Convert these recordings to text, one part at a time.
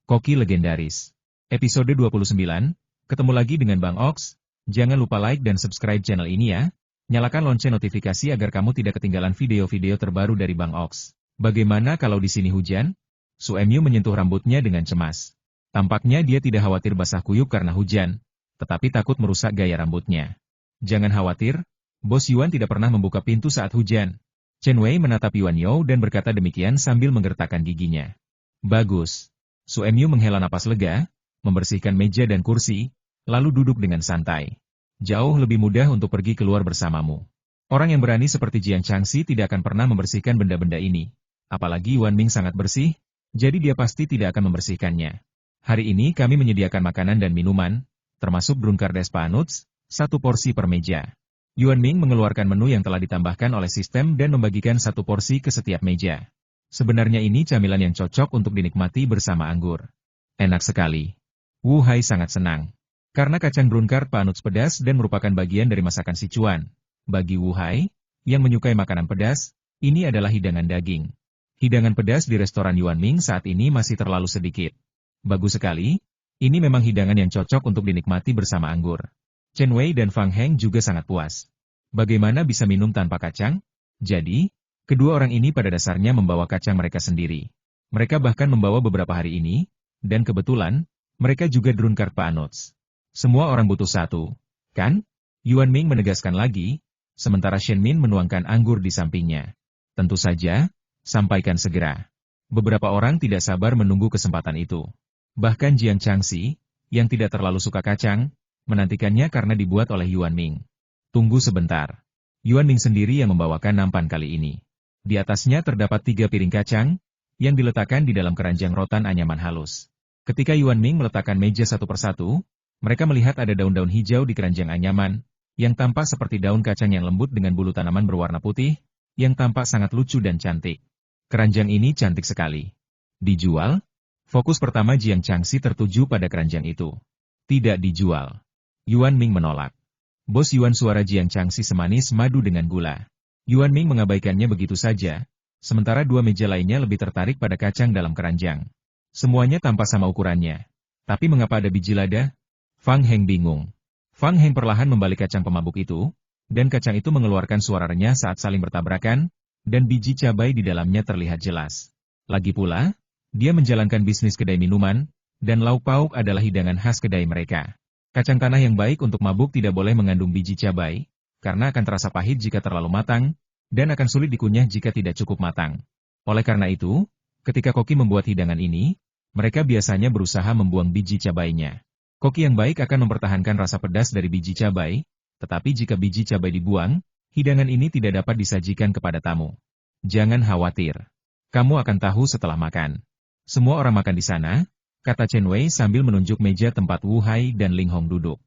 Koki legendaris. Episode 29, ketemu lagi dengan Bang Ox. Jangan lupa like dan subscribe channel ini ya. Nyalakan lonceng notifikasi agar kamu tidak ketinggalan video-video terbaru dari Bang Ox. Bagaimana kalau di sini hujan? Suemyu menyentuh rambutnya dengan cemas. Tampaknya dia tidak khawatir basah kuyup karena hujan, tetapi takut merusak gaya rambutnya. Jangan khawatir, Bos Yuan tidak pernah membuka pintu saat hujan. Chen Wei menatap Yuan You dan berkata demikian sambil menggertakkan giginya. Bagus. Suemyu menghela napas lega, membersihkan meja dan kursi, lalu duduk dengan santai. Jauh lebih mudah untuk pergi keluar bersamamu. Orang yang berani seperti Jiang Changxi tidak akan pernah membersihkan benda-benda ini. Apalagi Yuan Ming sangat bersih, jadi dia pasti tidak akan membersihkannya. Hari ini kami menyediakan makanan dan minuman, termasuk Drunkardes Panuts, 1 porsi per meja. Yuan Ming mengeluarkan menu yang telah ditambahkan oleh sistem dan membagikan 1 porsi ke setiap meja. Sebenarnya ini camilan yang cocok untuk dinikmati bersama anggur. Enak sekali. Wu Hai sangat senang. Karena kacang Drunkard Panuts pedas dan merupakan bagian dari masakan Sichuan. Bagi Wu Hai, yang menyukai makanan pedas, ini adalah hidangan daging. Hidangan pedas di restoran Yuan Ming saat ini masih terlalu sedikit. Bagus sekali, ini memang hidangan yang cocok untuk dinikmati bersama anggur. Chen Wei dan Fang Heng juga sangat puas. Bagaimana bisa minum tanpa kacang? Jadi, kedua orang ini pada dasarnya membawa kacang mereka sendiri. Mereka bahkan membawa beberapa hari ini, dan kebetulan, mereka juga Drunkard Panuts. Semua orang butuh satu, kan? Yuan Ming menegaskan lagi, sementara Shen Min menuangkan anggur di sampingnya. Tentu saja, sampaikan segera. Beberapa orang tidak sabar menunggu kesempatan itu. Bahkan Jiang Changxi, yang tidak terlalu suka kacang, menantikannya karena dibuat oleh Yuan Ming. Tunggu sebentar. Yuan Ming sendiri yang membawakan nampan kali ini. Di atasnya terdapat 3 piring kacang, yang diletakkan di dalam keranjang rotan anyaman halus. Ketika Yuan Ming meletakkan meja satu persatu, mereka melihat ada daun-daun hijau di keranjang anyaman, yang tampak seperti daun kacang yang lembut dengan bulu tanaman berwarna putih, yang tampak sangat lucu dan cantik. Keranjang ini cantik sekali. Dijual? Fokus pertama Jiang Changxi tertuju pada keranjang itu. Tidak dijual. Yuan Ming menolak. Bos Yuan, suara Jiang Changxi semanis madu dengan gula. Yuan Ming mengabaikannya begitu saja, sementara 2 meja lainnya lebih tertarik pada kacang dalam keranjang. Semuanya tampak sama ukurannya. Tapi mengapa ada biji lada? Fang Heng bingung. Fang Heng perlahan membalik kacang pemabuk itu, dan kacang itu mengeluarkan suara renyah saat saling bertabrakan, dan biji cabai di dalamnya terlihat jelas. Lagi pula, dia menjalankan bisnis kedai minuman, dan lauk pauk adalah hidangan khas kedai mereka. Kacang tanah yang baik untuk mabuk tidak boleh mengandung biji cabai, karena akan terasa pahit jika terlalu matang, dan akan sulit dikunyah jika tidak cukup matang. Oleh karena itu, ketika koki membuat hidangan ini, mereka biasanya berusaha membuang biji cabainya. Koki yang baik akan mempertahankan rasa pedas dari biji cabai, tetapi jika biji cabai dibuang, hidangan ini tidak dapat disajikan kepada tamu. Jangan khawatir. Kamu akan tahu setelah makan. Semua orang makan di sana, kata Chen Wei sambil menunjuk meja tempat Wu Hai dan Ling Hong duduk.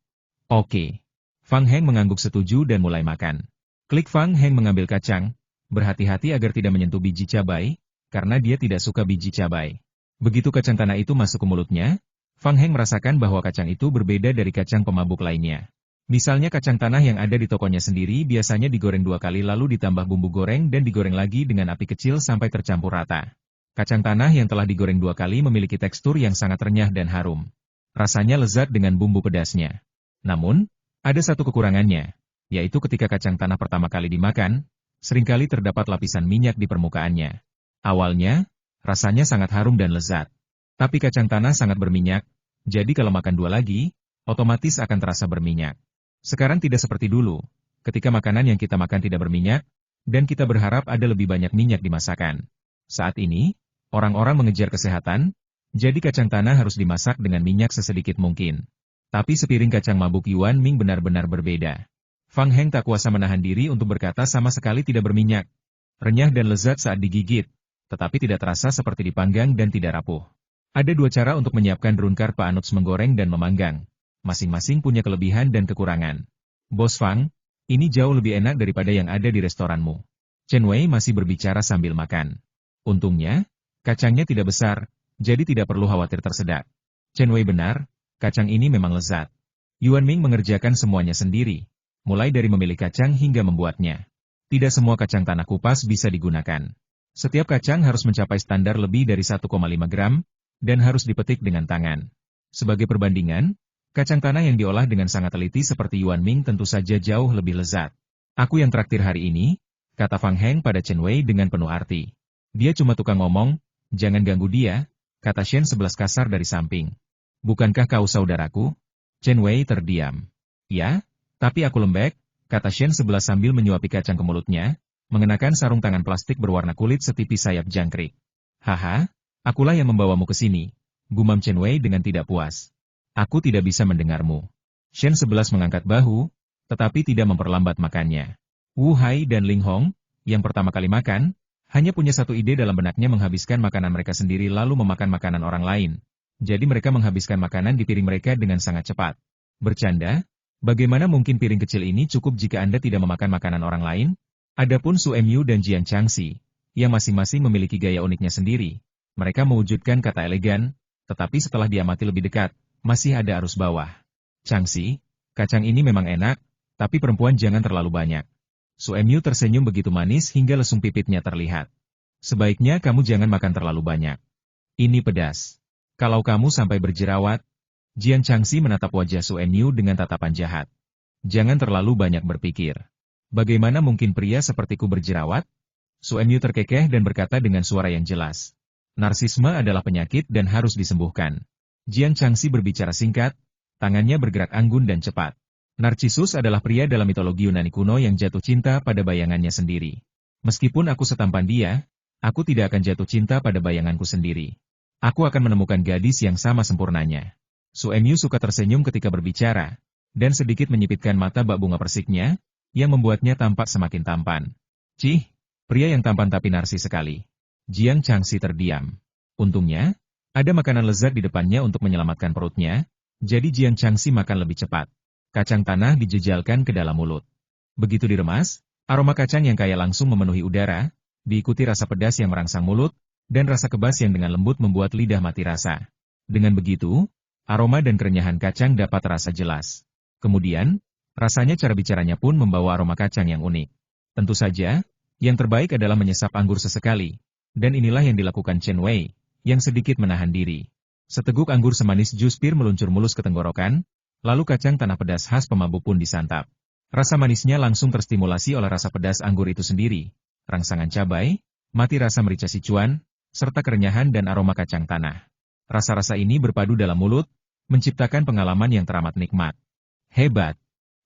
Oke. Fang Heng mengangguk setuju dan mulai makan. Klik. Fang Heng mengambil kacang, berhati-hati agar tidak menyentuh biji cabai, karena dia tidak suka biji cabai. Begitu kacang tanah itu masuk ke mulutnya, Fang Heng merasakan bahwa kacang itu berbeda dari kacang pemabuk lainnya. Misalnya kacang tanah yang ada di tokonya sendiri biasanya digoreng 2 kali lalu ditambah bumbu goreng dan digoreng lagi dengan api kecil sampai tercampur rata. Kacang tanah yang telah digoreng 2 kali memiliki tekstur yang sangat renyah dan harum. Rasanya lezat dengan bumbu pedasnya. Namun, ada satu kekurangannya, yaitu ketika kacang tanah pertama kali dimakan, seringkali terdapat lapisan minyak di permukaannya. Awalnya, rasanya sangat harum dan lezat. Tapi kacang tanah sangat berminyak, jadi kalau makan 2 lagi, otomatis akan terasa berminyak. Sekarang tidak seperti dulu, ketika makanan yang kita makan tidak berminyak, dan kita berharap ada lebih banyak minyak di masakan. Saat ini, orang-orang mengejar kesehatan, jadi kacang tanah harus dimasak dengan minyak sesedikit mungkin. Tapi sepiring kacang mabuk Yuan Ming benar-benar berbeda. Fang Heng tak kuasa menahan diri untuk berkata sama sekali tidak berminyak. Renyah dan lezat saat digigit, tetapi tidak terasa seperti dipanggang dan tidak rapuh. Ada 2 cara untuk menyiapkan Drunkard Panuts menggoreng dan memanggang. Masing-masing punya kelebihan dan kekurangan. Bos Fang, ini jauh lebih enak daripada yang ada di restoranmu. Chen Wei masih berbicara sambil makan. Untungnya, kacangnya tidak besar, jadi tidak perlu khawatir tersedak. Chen Wei benar, kacang ini memang lezat. Yuan Ming mengerjakan semuanya sendiri, mulai dari memilih kacang hingga membuatnya. Tidak semua kacang tanah kupas bisa digunakan. Setiap kacang harus mencapai standar lebih dari 1,5 gram, dan harus dipetik dengan tangan. Sebagai perbandingan, kacang tanah yang diolah dengan sangat teliti seperti Yuan Ming tentu saja jauh lebih lezat. Aku yang traktir hari ini, kata Fang Heng pada Chen Wei dengan penuh arti. Dia cuma tukang ngomong, jangan ganggu dia, kata Shen 11 kasar dari samping. Bukankah kau saudaraku? Chen Wei terdiam. Ya, tapi aku lembek, kata Shen 11 sambil menyuapi kacang ke mulutnya, mengenakan sarung tangan plastik berwarna kulit setipis sayap jangkrik. Haha, akulah yang membawamu ke sini, gumam Chen Wei dengan tidak puas. Aku tidak bisa mendengarmu. Shen 11 mengangkat bahu, tetapi tidak memperlambat makannya. Wu Hai dan Ling Hong, yang pertama kali makan, hanya punya satu ide dalam benaknya menghabiskan makanan mereka sendiri lalu memakan makanan orang lain. Jadi mereka menghabiskan makanan di piring mereka dengan sangat cepat. Bercanda? Bagaimana mungkin piring kecil ini cukup jika Anda tidak memakan makanan orang lain? Adapun Su Emyu dan Jian Changxi, yang masing-masing memiliki gaya uniknya sendiri. Mereka mewujudkan kata elegan, tetapi setelah diamati lebih dekat, masih ada arus bawah. Changxi, kacang ini memang enak, tapi perempuan jangan terlalu banyak. Su Emyu tersenyum begitu manis hingga lesung pipitnya terlihat. Sebaiknya kamu jangan makan terlalu banyak. Ini pedas. Kalau kamu sampai berjerawat, Jian Changxi menatap wajah Su Emyu dengan tatapan jahat. Jangan terlalu banyak berpikir. Bagaimana mungkin pria sepertiku berjerawat? Su Emyu terkekeh dan berkata dengan suara yang jelas. Narsisme adalah penyakit dan harus disembuhkan. Jian Changxi berbicara singkat, tangannya bergerak anggun dan cepat. Narcissus adalah pria dalam mitologi Yunani kuno yang jatuh cinta pada bayangannya sendiri. Meskipun aku setampan dia, aku tidak akan jatuh cinta pada bayanganku sendiri. Aku akan menemukan gadis yang sama sempurnanya. Su Emyu suka tersenyum ketika berbicara, dan sedikit menyipitkan mata bak bunga persiknya, yang membuatnya tampak semakin tampan. Cih, pria yang tampan tapi narsis sekali. Jian Changxi terdiam. Untungnya, ada makanan lezat di depannya untuk menyelamatkan perutnya, jadi Jian Changxi makan lebih cepat. Kacang tanah dijejalkan ke dalam mulut. Begitu diremas, aroma kacang yang kaya langsung memenuhi udara, diikuti rasa pedas yang merangsang mulut, dan rasa kebas yang dengan lembut membuat lidah mati rasa. Dengan begitu, aroma dan kerenyahan kacang dapat terasa jelas. Kemudian, rasanya cara bicaranya pun membawa aroma kacang yang unik. Tentu saja, yang terbaik adalah menyesap anggur sesekali, dan inilah yang dilakukan Chen Wei, yang sedikit menahan diri. Seteguk anggur semanis jus pir meluncur mulus ke tenggorokan, lalu kacang tanah pedas khas pemabuk pun disantap. Rasa manisnya langsung terstimulasi oleh rasa pedas anggur itu sendiri, rangsangan cabai, mati rasa merica Sichuan, serta kerenyahan dan aroma kacang tanah. Rasa-rasa ini berpadu dalam mulut, menciptakan pengalaman yang teramat nikmat. Hebat!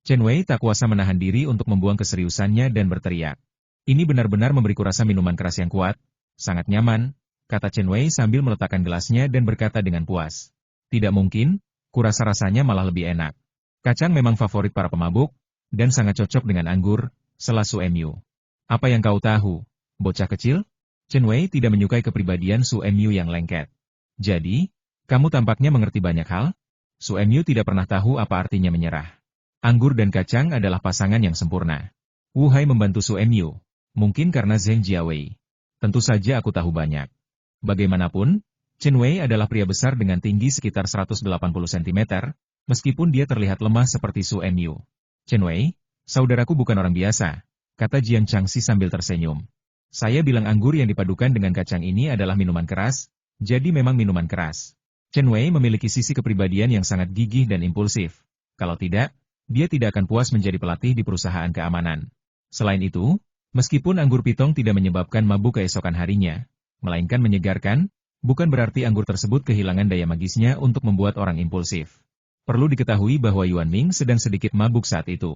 Chen Wei tak kuasa menahan diri untuk membuang keseriusannya dan berteriak. Ini benar-benar memberiku rasa minuman keras yang kuat, sangat nyaman, kata Chen Wei sambil meletakkan gelasnya dan berkata dengan puas. Tidak mungkin, kurasa rasanya malah lebih enak. Kacang memang favorit para pemabuk, dan sangat cocok dengan anggur, sela Su Emyu. Apa yang kau tahu, bocah kecil? Chen Wei tidak menyukai kepribadian Su Emyu yang lengket. Jadi, kamu tampaknya mengerti banyak hal? Su Emyu tidak pernah tahu apa artinya menyerah. Anggur dan kacang adalah pasangan yang sempurna. Wu Hai membantu Su Emyu, mungkin karena Zheng Jiawei. Tentu saja aku tahu banyak. Bagaimanapun, Chen Wei adalah pria besar dengan tinggi sekitar 180 cm, meskipun dia terlihat lemah seperti Su Emyu. Chen Wei, saudaraku bukan orang biasa, kata Jian Changxi sambil tersenyum. Saya bilang anggur yang dipadukan dengan kacang ini adalah minuman keras, jadi memang minuman keras. Chen Wei memiliki sisi kepribadian yang sangat gigih dan impulsif. Kalau tidak, dia tidak akan puas menjadi pelatih di perusahaan keamanan. Selain itu, meskipun anggur pitong tidak menyebabkan mabuk keesokan harinya, melainkan menyegarkan, bukan berarti anggur tersebut kehilangan daya magisnya untuk membuat orang impulsif. Perlu diketahui bahwa Yuan Ming sedang sedikit mabuk saat itu.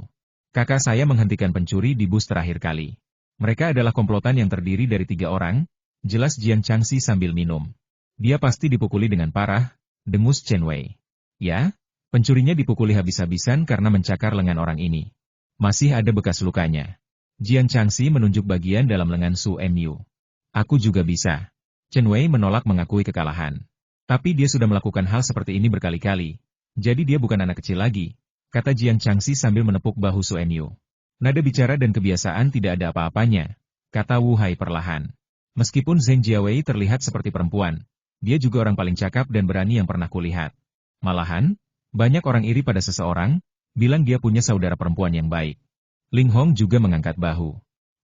Kakak saya menghentikan pencuri di bus terakhir kali. Mereka adalah komplotan yang terdiri dari 3 orang, jelas Jian Changxi sambil minum. Dia pasti dipukuli dengan parah, dengus Chen Wei. Ya, pencurinya dipukuli habis-habisan karena mencakar lengan orang ini. Masih ada bekas lukanya. Jian Changxi menunjuk bagian dalam lengan Su Emyu. Aku juga bisa. Chen Wei menolak mengakui kekalahan. Tapi dia sudah melakukan hal seperti ini berkali-kali. Jadi dia bukan anak kecil lagi, kata Jian Changxi sambil menepuk bahu Su Emyu. Nada bicara dan kebiasaan tidak ada apa-apanya, kata Wu Hai perlahan. Meskipun Zheng Jiawei terlihat seperti perempuan, dia juga orang paling cakap dan berani yang pernah kulihat. Malahan, banyak orang iri pada seseorang, bilang dia punya saudara perempuan yang baik. Ling Hong juga mengangkat bahu.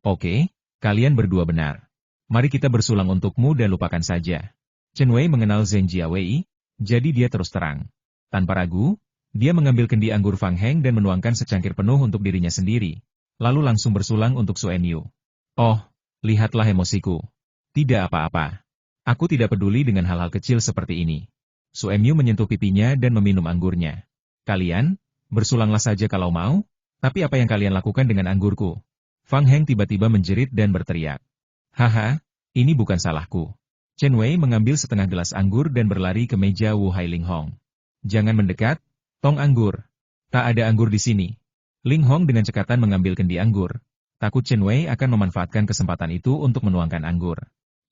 Oke, kalian berdua benar. Mari kita bersulang untukmu dan lupakan saja. Chen Wei mengenal Zheng Jiawei, jadi dia terus terang. Tanpa ragu, dia mengambil kendi anggur Fang Heng dan menuangkan secangkir penuh untuk dirinya sendiri, lalu langsung bersulang untuk Su Enyu. Oh, lihatlah emosiku. Tidak apa-apa. Aku tidak peduli dengan hal-hal kecil seperti ini. Su Enyu menyentuh pipinya dan meminum anggurnya. Kalian, bersulanglah saja kalau mau, tapi apa yang kalian lakukan dengan anggurku? Fang Heng tiba-tiba menjerit dan berteriak. Haha, ini bukan salahku. Chen Wei mengambil setengah gelas anggur dan berlari ke meja Wu Hai Ling Hong. Jangan mendekat, tong anggur. Tak ada anggur di sini. Ling Hong dengan cekatan mengambil kendi anggur. Takut Chen Wei akan memanfaatkan kesempatan itu untuk menuangkan anggur.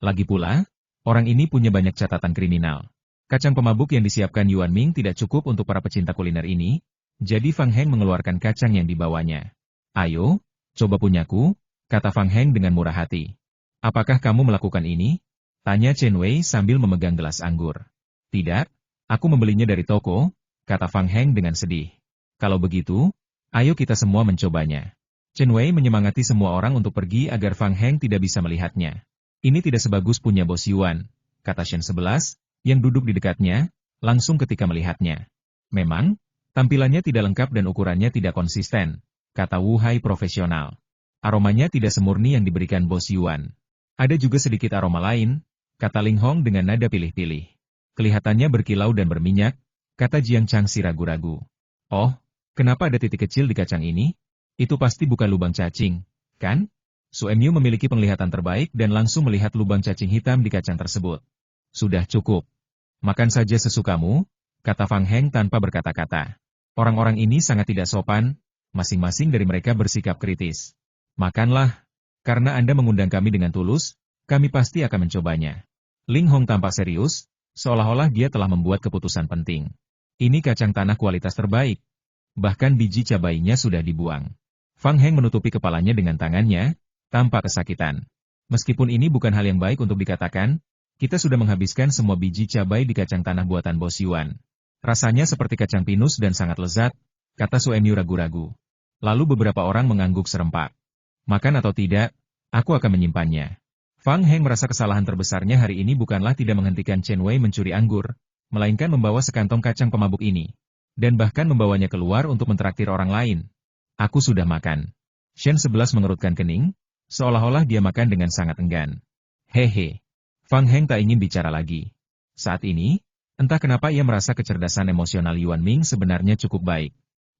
Lagi pula, orang ini punya banyak catatan kriminal. Kacang pemabuk yang disiapkan Yuan Ming tidak cukup untuk para pecinta kuliner ini, jadi Fang Heng mengeluarkan kacang yang dibawanya. Ayo, coba punyaku, kata Fang Heng dengan murah hati. Apakah kamu melakukan ini? Tanya Chen Wei sambil memegang gelas anggur. Tidak, aku membelinya dari toko, kata Fang Heng dengan sedih. Kalau begitu, ayo kita semua mencobanya. Chen Wei menyemangati semua orang untuk pergi agar Fang Heng tidak bisa melihatnya. Ini tidak sebagus punya Bos Yuan, kata Shen 11, yang duduk di dekatnya, langsung ketika melihatnya. Memang, tampilannya tidak lengkap dan ukurannya tidak konsisten, kata Wu Hai profesional. Aromanya tidak semurni yang diberikan Bos Yuan. Ada juga sedikit aroma lain, kata Ling Hong dengan nada pilih-pilih. Kelihatannya berkilau dan berminyak, kata Jiang Changxi ragu-ragu. Oh, kenapa ada titik kecil di kacang ini? Itu pasti bukan lubang cacing, kan? Su Enyu memiliki penglihatan terbaik dan langsung melihat lubang cacing hitam di kacang tersebut. Sudah cukup. Makan saja sesukamu, kata Fang Heng tanpa berkata-kata. Orang-orang ini sangat tidak sopan, masing-masing dari mereka bersikap kritis. Makanlah, karena Anda mengundang kami dengan tulus, kami pasti akan mencobanya. Ling Hong tampak serius, seolah-olah dia telah membuat keputusan penting. Ini kacang tanah kualitas terbaik. Bahkan biji cabainya sudah dibuang. Fang Heng menutupi kepalanya dengan tangannya, tanpa kesakitan. Meskipun ini bukan hal yang baik untuk dikatakan, kita sudah menghabiskan semua biji cabai di kacang tanah buatan Bos Yuan. Rasanya seperti kacang pinus dan sangat lezat, kata Su Enyu ragu-ragu. Lalu beberapa orang mengangguk serempak. Makan atau tidak, aku akan menyimpannya. Fang Heng merasa kesalahan terbesarnya hari ini bukanlah tidak menghentikan Chen Wei mencuri anggur, melainkan membawa sekantong kacang pemabuk ini. Dan bahkan membawanya keluar untuk mentraktir orang lain. Aku sudah makan. Shen 11 mengerutkan kening, seolah-olah dia makan dengan sangat enggan. Hehe. Fang Heng tak ingin bicara lagi. Saat ini, entah kenapa ia merasa kecerdasan emosional Yuan Ming sebenarnya cukup baik.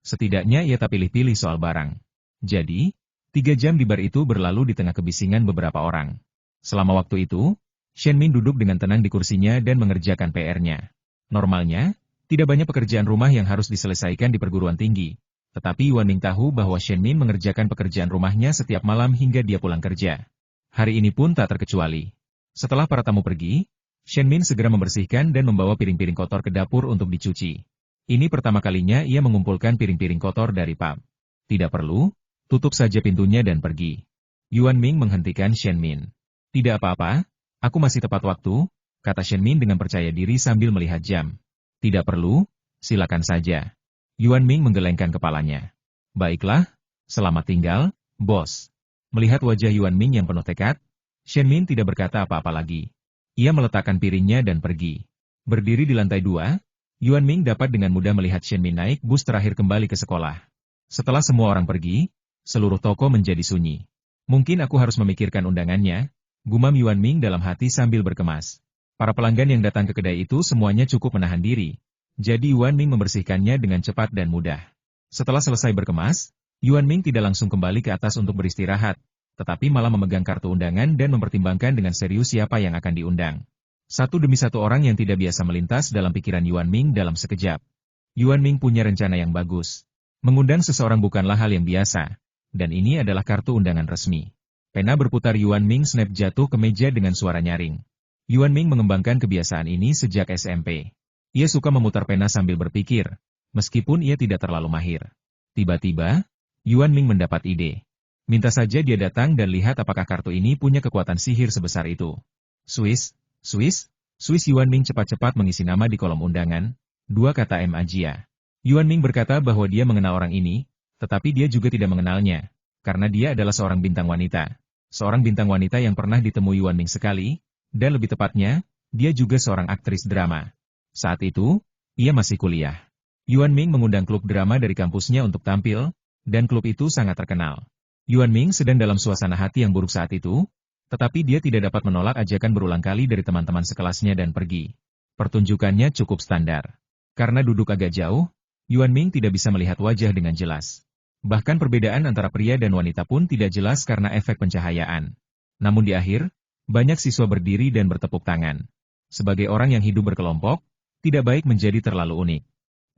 Setidaknya ia tak pilih-pilih soal barang. Jadi, 3 jam di bar itu berlalu di tengah kebisingan beberapa orang. Selama waktu itu, Shen Min duduk dengan tenang di kursinya dan mengerjakan PR-nya. Normalnya, tidak banyak pekerjaan rumah yang harus diselesaikan di perguruan tinggi. Tetapi Yuan Ming tahu bahwa Shen Min mengerjakan pekerjaan rumahnya setiap malam hingga dia pulang kerja. Hari ini pun tak terkecuali. Setelah para tamu pergi, Shen Min segera membersihkan dan membawa piring-piring kotor ke dapur untuk dicuci. Ini pertama kalinya ia mengumpulkan piring-piring kotor dari pub. Tidak perlu, tutup saja pintunya dan pergi. Yuan Ming menghentikan Shen Min. Tidak apa-apa, aku masih tepat waktu, kata Shen Min dengan percaya diri sambil melihat jam. Tidak perlu, silakan saja. Yuan Ming menggelengkan kepalanya. Baiklah, selamat tinggal, bos. Melihat wajah Yuan Ming yang penuh tekad, Shen Min tidak berkata apa-apa lagi. Ia meletakkan piringnya dan pergi. Berdiri di lantai 2, Yuan Ming dapat dengan mudah melihat Shen Min naik bus terakhir kembali ke sekolah. Setelah semua orang pergi, seluruh toko menjadi sunyi. Mungkin aku harus memikirkan undangannya, gumam Yuan Ming dalam hati sambil berkemas. Para pelanggan yang datang ke kedai itu semuanya cukup menahan diri. Jadi Yuan Ming membersihkannya dengan cepat dan mudah. Setelah selesai berkemas, Yuan Ming tidak langsung kembali ke atas untuk beristirahat, tetapi malah memegang kartu undangan dan mempertimbangkan dengan serius siapa yang akan diundang. Satu demi satu orang yang tidak biasa melintas dalam pikiran Yuan Ming dalam sekejap. Yuan Ming punya rencana yang bagus. Mengundang seseorang bukanlah hal yang biasa, dan ini adalah kartu undangan resmi. Pena berputar Yuan Ming snap jatuh ke meja dengan suara nyaring. Yuan Ming mengembangkan kebiasaan ini sejak SMP. Ia suka memutar pena sambil berpikir, meskipun ia tidak terlalu mahir. Tiba-tiba, Yuan Ming mendapat ide. Minta saja dia datang dan lihat apakah kartu ini punya kekuatan sihir sebesar itu. Swiss Yuan Ming cepat-cepat mengisi nama di kolom undangan, 2 kata M. Ajia. Yuan Ming berkata bahwa dia mengenal orang ini, tetapi dia juga tidak mengenalnya, karena dia adalah seorang bintang wanita. Seorang bintang wanita yang pernah ditemui Yuan Ming sekali, dan lebih tepatnya, Dia juga seorang aktris drama. Saat itu, ia masih kuliah. Yuan Ming mengundang klub drama dari kampusnya untuk tampil, dan klub itu sangat terkenal. Yuan Ming sedang dalam suasana hati yang buruk saat itu, tetapi dia tidak dapat menolak ajakan berulang kali dari teman-teman sekelasnya dan pergi. Pertunjukannya cukup standar. Karena duduk agak jauh, Yuan Ming tidak bisa melihat wajah dengan jelas. Bahkan perbedaan antara pria dan wanita pun tidak jelas karena efek pencahayaan. Namun di akhir, banyak siswa berdiri dan bertepuk tangan. Sebagai orang yang hidup berkelompok, tidak baik menjadi terlalu unik.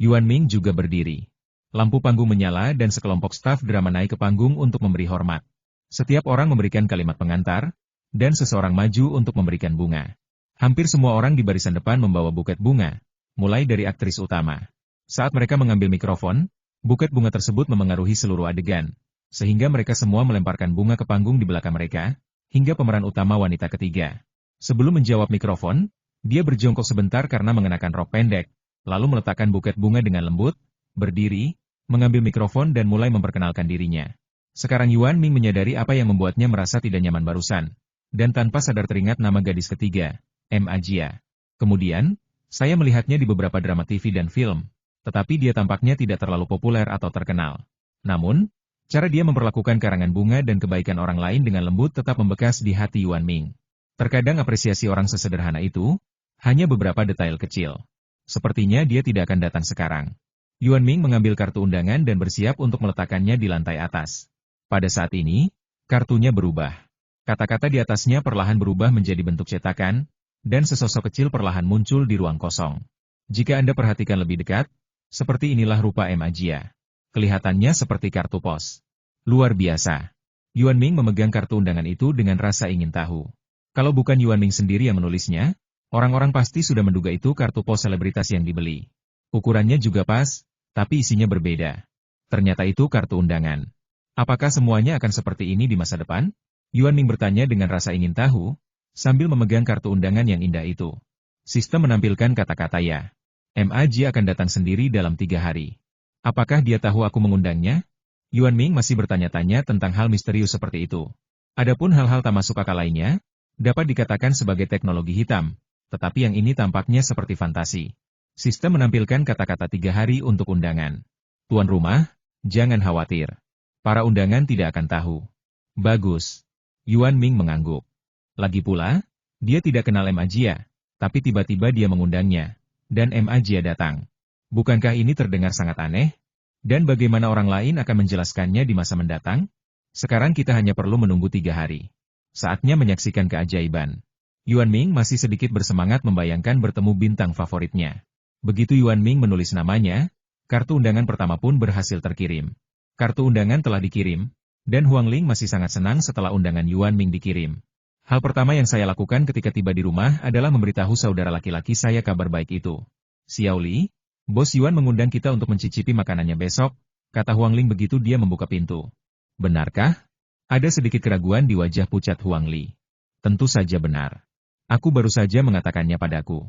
Yuan Ming juga berdiri. Lampu panggung menyala dan sekelompok staf drama naik ke panggung untuk memberi hormat. Setiap orang memberikan kalimat pengantar, dan seseorang maju untuk memberikan bunga. Hampir semua orang di barisan depan membawa buket bunga, mulai dari aktris utama. Saat mereka mengambil mikrofon, buket bunga tersebut memengaruhi seluruh adegan, sehingga mereka semua melemparkan bunga ke panggung di belakang mereka, hingga pemeran utama wanita ketiga. Sebelum menjawab mikrofon, dia berjongkok sebentar karena mengenakan rok pendek, lalu meletakkan buket bunga dengan lembut, berdiri, mengambil mikrofon dan mulai memperkenalkan dirinya. Sekarang Yuan Ming menyadari apa yang membuatnya merasa tidak nyaman barusan, dan tanpa sadar teringat nama gadis ketiga, Ma Jia. Kemudian, saya melihatnya di beberapa drama TV dan film, tetapi dia tampaknya tidak terlalu populer atau terkenal. Namun, cara dia memperlakukan karangan bunga dan kebaikan orang lain dengan lembut tetap membekas di hati Yuan Ming. Terkadang apresiasi orang sesederhana itu, hanya beberapa detail kecil. Sepertinya dia tidak akan datang sekarang. Yuan Ming mengambil kartu undangan dan bersiap untuk meletakkannya di lantai atas. Pada saat ini, kartunya berubah. Kata-kata di atasnya perlahan berubah menjadi bentuk cetakan, dan sesosok kecil perlahan muncul di ruang kosong. Jika Anda perhatikan lebih dekat, seperti inilah rupa Ma Jia. Kelihatannya seperti kartu pos. Luar biasa. Yuan Ming memegang kartu undangan itu dengan rasa ingin tahu. Kalau bukan Yuan Ming sendiri yang menulisnya, orang-orang pasti sudah menduga itu kartu pos selebritas yang dibeli. Ukurannya juga pas, tapi isinya berbeda. Ternyata itu kartu undangan. Apakah semuanya akan seperti ini di masa depan? Yuan Ming bertanya dengan rasa ingin tahu, sambil memegang kartu undangan yang indah itu. Sistem menampilkan kata-kata ya. Ma Jia akan datang sendiri dalam 3 hari. Apakah dia tahu aku mengundangnya? Yuan Ming masih bertanya-tanya tentang hal misterius seperti itu. Adapun hal-hal tak masuk akal lainnya, dapat dikatakan sebagai teknologi hitam, tetapi yang ini tampaknya seperti fantasi. Sistem menampilkan kata-kata 3 hari untuk undangan. Tuan rumah, jangan khawatir. Para undangan tidak akan tahu. Bagus. Yuan Ming mengangguk. Lagi pula, dia tidak kenal Ma Jia, tapi tiba-tiba dia mengundangnya. Dan Ma Jia datang. Bukankah ini terdengar sangat aneh? Dan bagaimana orang lain akan menjelaskannya di masa mendatang? Sekarang kita hanya perlu menunggu 3 hari. Saatnya menyaksikan keajaiban. Yuan Ming masih sedikit bersemangat membayangkan bertemu bintang favoritnya. Begitu Yuan Ming menulis namanya, kartu undangan pertama pun berhasil terkirim. Kartu undangan telah dikirim, dan Huang Ling masih sangat senang setelah undangan Yuan Ming dikirim. Hal pertama yang saya lakukan ketika tiba di rumah adalah memberitahu saudara laki-laki saya kabar baik itu. Xiao Li, Bos Yuan mengundang kita untuk mencicipi makanannya besok, kata Huang Ling begitu dia membuka pintu. Benarkah? Ada sedikit keraguan di wajah pucat Huang Li. Tentu saja benar. Aku baru saja mengatakannya padaku.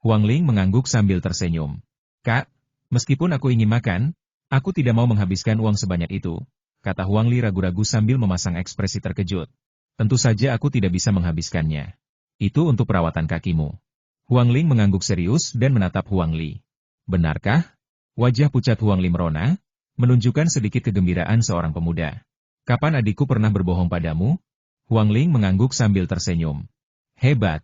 Huang Ling mengangguk sambil tersenyum. Kak, meskipun aku ingin makan, aku tidak mau menghabiskan uang sebanyak itu, kata Huang Li ragu-ragu sambil memasang ekspresi terkejut. Tentu saja aku tidak bisa menghabiskannya. Itu untuk perawatan kakimu. Huang Ling mengangguk serius dan menatap Huang Li. Benarkah? Wajah pucat Huang Li merona, menunjukkan sedikit kegembiraan seorang pemuda. Kapan adikku pernah berbohong padamu? Huang Ling mengangguk sambil tersenyum. Hebat.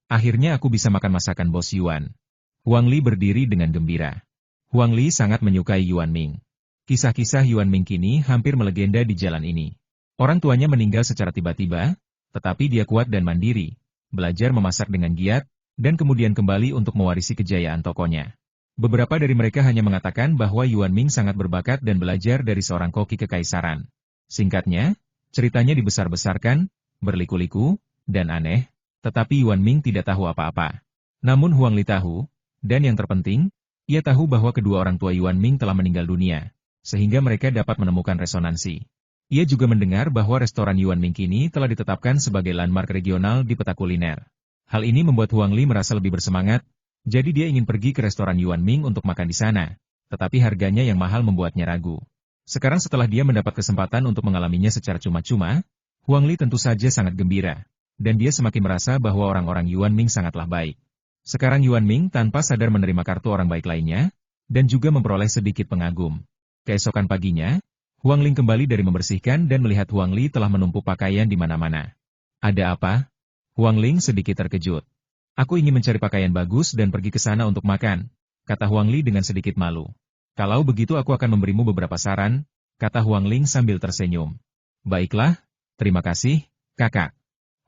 Akhirnya aku bisa makan masakan Bos Yuan. Huang Li berdiri dengan gembira. Huang Li sangat menyukai Yuan Ming. Kisah-kisah Yuan Ming kini hampir melegenda di jalan ini. Orang tuanya meninggal secara tiba-tiba, tetapi dia kuat dan mandiri, belajar memasak dengan giat, dan kemudian kembali untuk mewarisi kejayaan tokonya. Beberapa dari mereka hanya mengatakan bahwa Yuan Ming sangat berbakat dan belajar dari seorang koki kekaisaran. Singkatnya, ceritanya dibesar-besarkan, berliku-liku, dan aneh, tetapi Yuan Ming tidak tahu apa-apa. Namun Huang Li tahu, dan yang terpenting, ia tahu bahwa kedua orang tua Yuan Ming telah meninggal dunia, sehingga mereka dapat menemukan resonansi. Ia juga mendengar bahwa restoran Yuan Ming kini telah ditetapkan sebagai landmark regional di peta kuliner. Hal ini membuat Huang Li merasa lebih bersemangat, jadi dia ingin pergi ke restoran Yuan Ming untuk makan di sana, tetapi harganya yang mahal membuatnya ragu. Sekarang setelah dia mendapat kesempatan untuk mengalaminya secara cuma-cuma, Huang Li tentu saja sangat gembira. dan dia semakin merasa bahwa orang-orang Yuan Ming sangatlah baik. Sekarang Yuan Ming tanpa sadar menerima kartu orang baik lainnya, dan juga memperoleh sedikit pengagum. Keesokan paginya, Huang Ling kembali dari membersihkan dan melihat Huang Li telah menumpuk pakaian di mana-mana. Ada apa? Huang Ling sedikit terkejut. Aku ingin mencari pakaian bagus dan pergi ke sana untuk makan, kata Huang Li dengan sedikit malu. Kalau begitu aku akan memberimu beberapa saran, kata Huang Ling sambil tersenyum. Baiklah, terima kasih, kakak.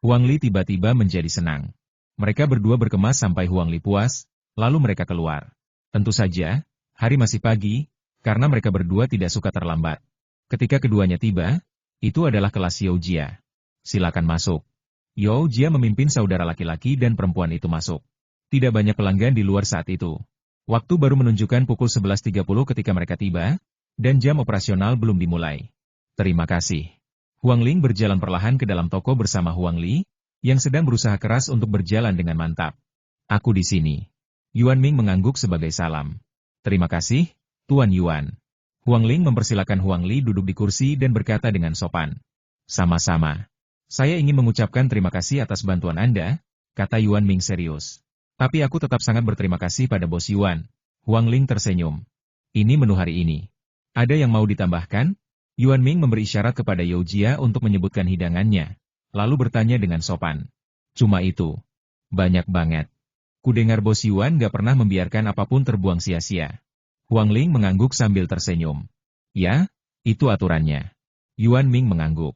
Huang Li tiba-tiba menjadi senang. Mereka berdua berkemas sampai Huang Li puas, lalu mereka keluar. Tentu saja, hari masih pagi, karena mereka berdua tidak suka terlambat. Ketika keduanya tiba, itu adalah kelas Yao Jia. Silakan masuk. Yao Jia memimpin saudara laki-laki dan perempuan itu masuk. Tidak banyak pelanggan di luar saat itu. Waktu baru menunjukkan pukul 11.30 ketika mereka tiba, dan jam operasional belum dimulai. Terima kasih. Huang Ling berjalan perlahan ke dalam toko bersama Huang Li, yang sedang berusaha keras untuk berjalan dengan mantap. Aku di sini. Yuan Ming mengangguk sebagai salam. Terima kasih, Tuan Yuan. Huang Ling mempersilakan Huang Li duduk di kursi dan berkata dengan sopan. Sama-sama. Saya ingin mengucapkan terima kasih atas bantuan Anda, kata Yuan Ming serius. Tapi aku tetap sangat berterima kasih pada Bos Yuan. Huang Ling tersenyum. Ini menu hari ini. Ada yang mau ditambahkan? Yuan Ming memberi isyarat kepada Yao Jia untuk menyebutkan hidangannya, lalu bertanya dengan sopan. Cuma itu. Banyak banget. Kudengar Bos Yuan gak pernah membiarkan apapun terbuang sia-sia. Huang Ling mengangguk sambil tersenyum. Ya, itu aturannya. Yuan Ming mengangguk.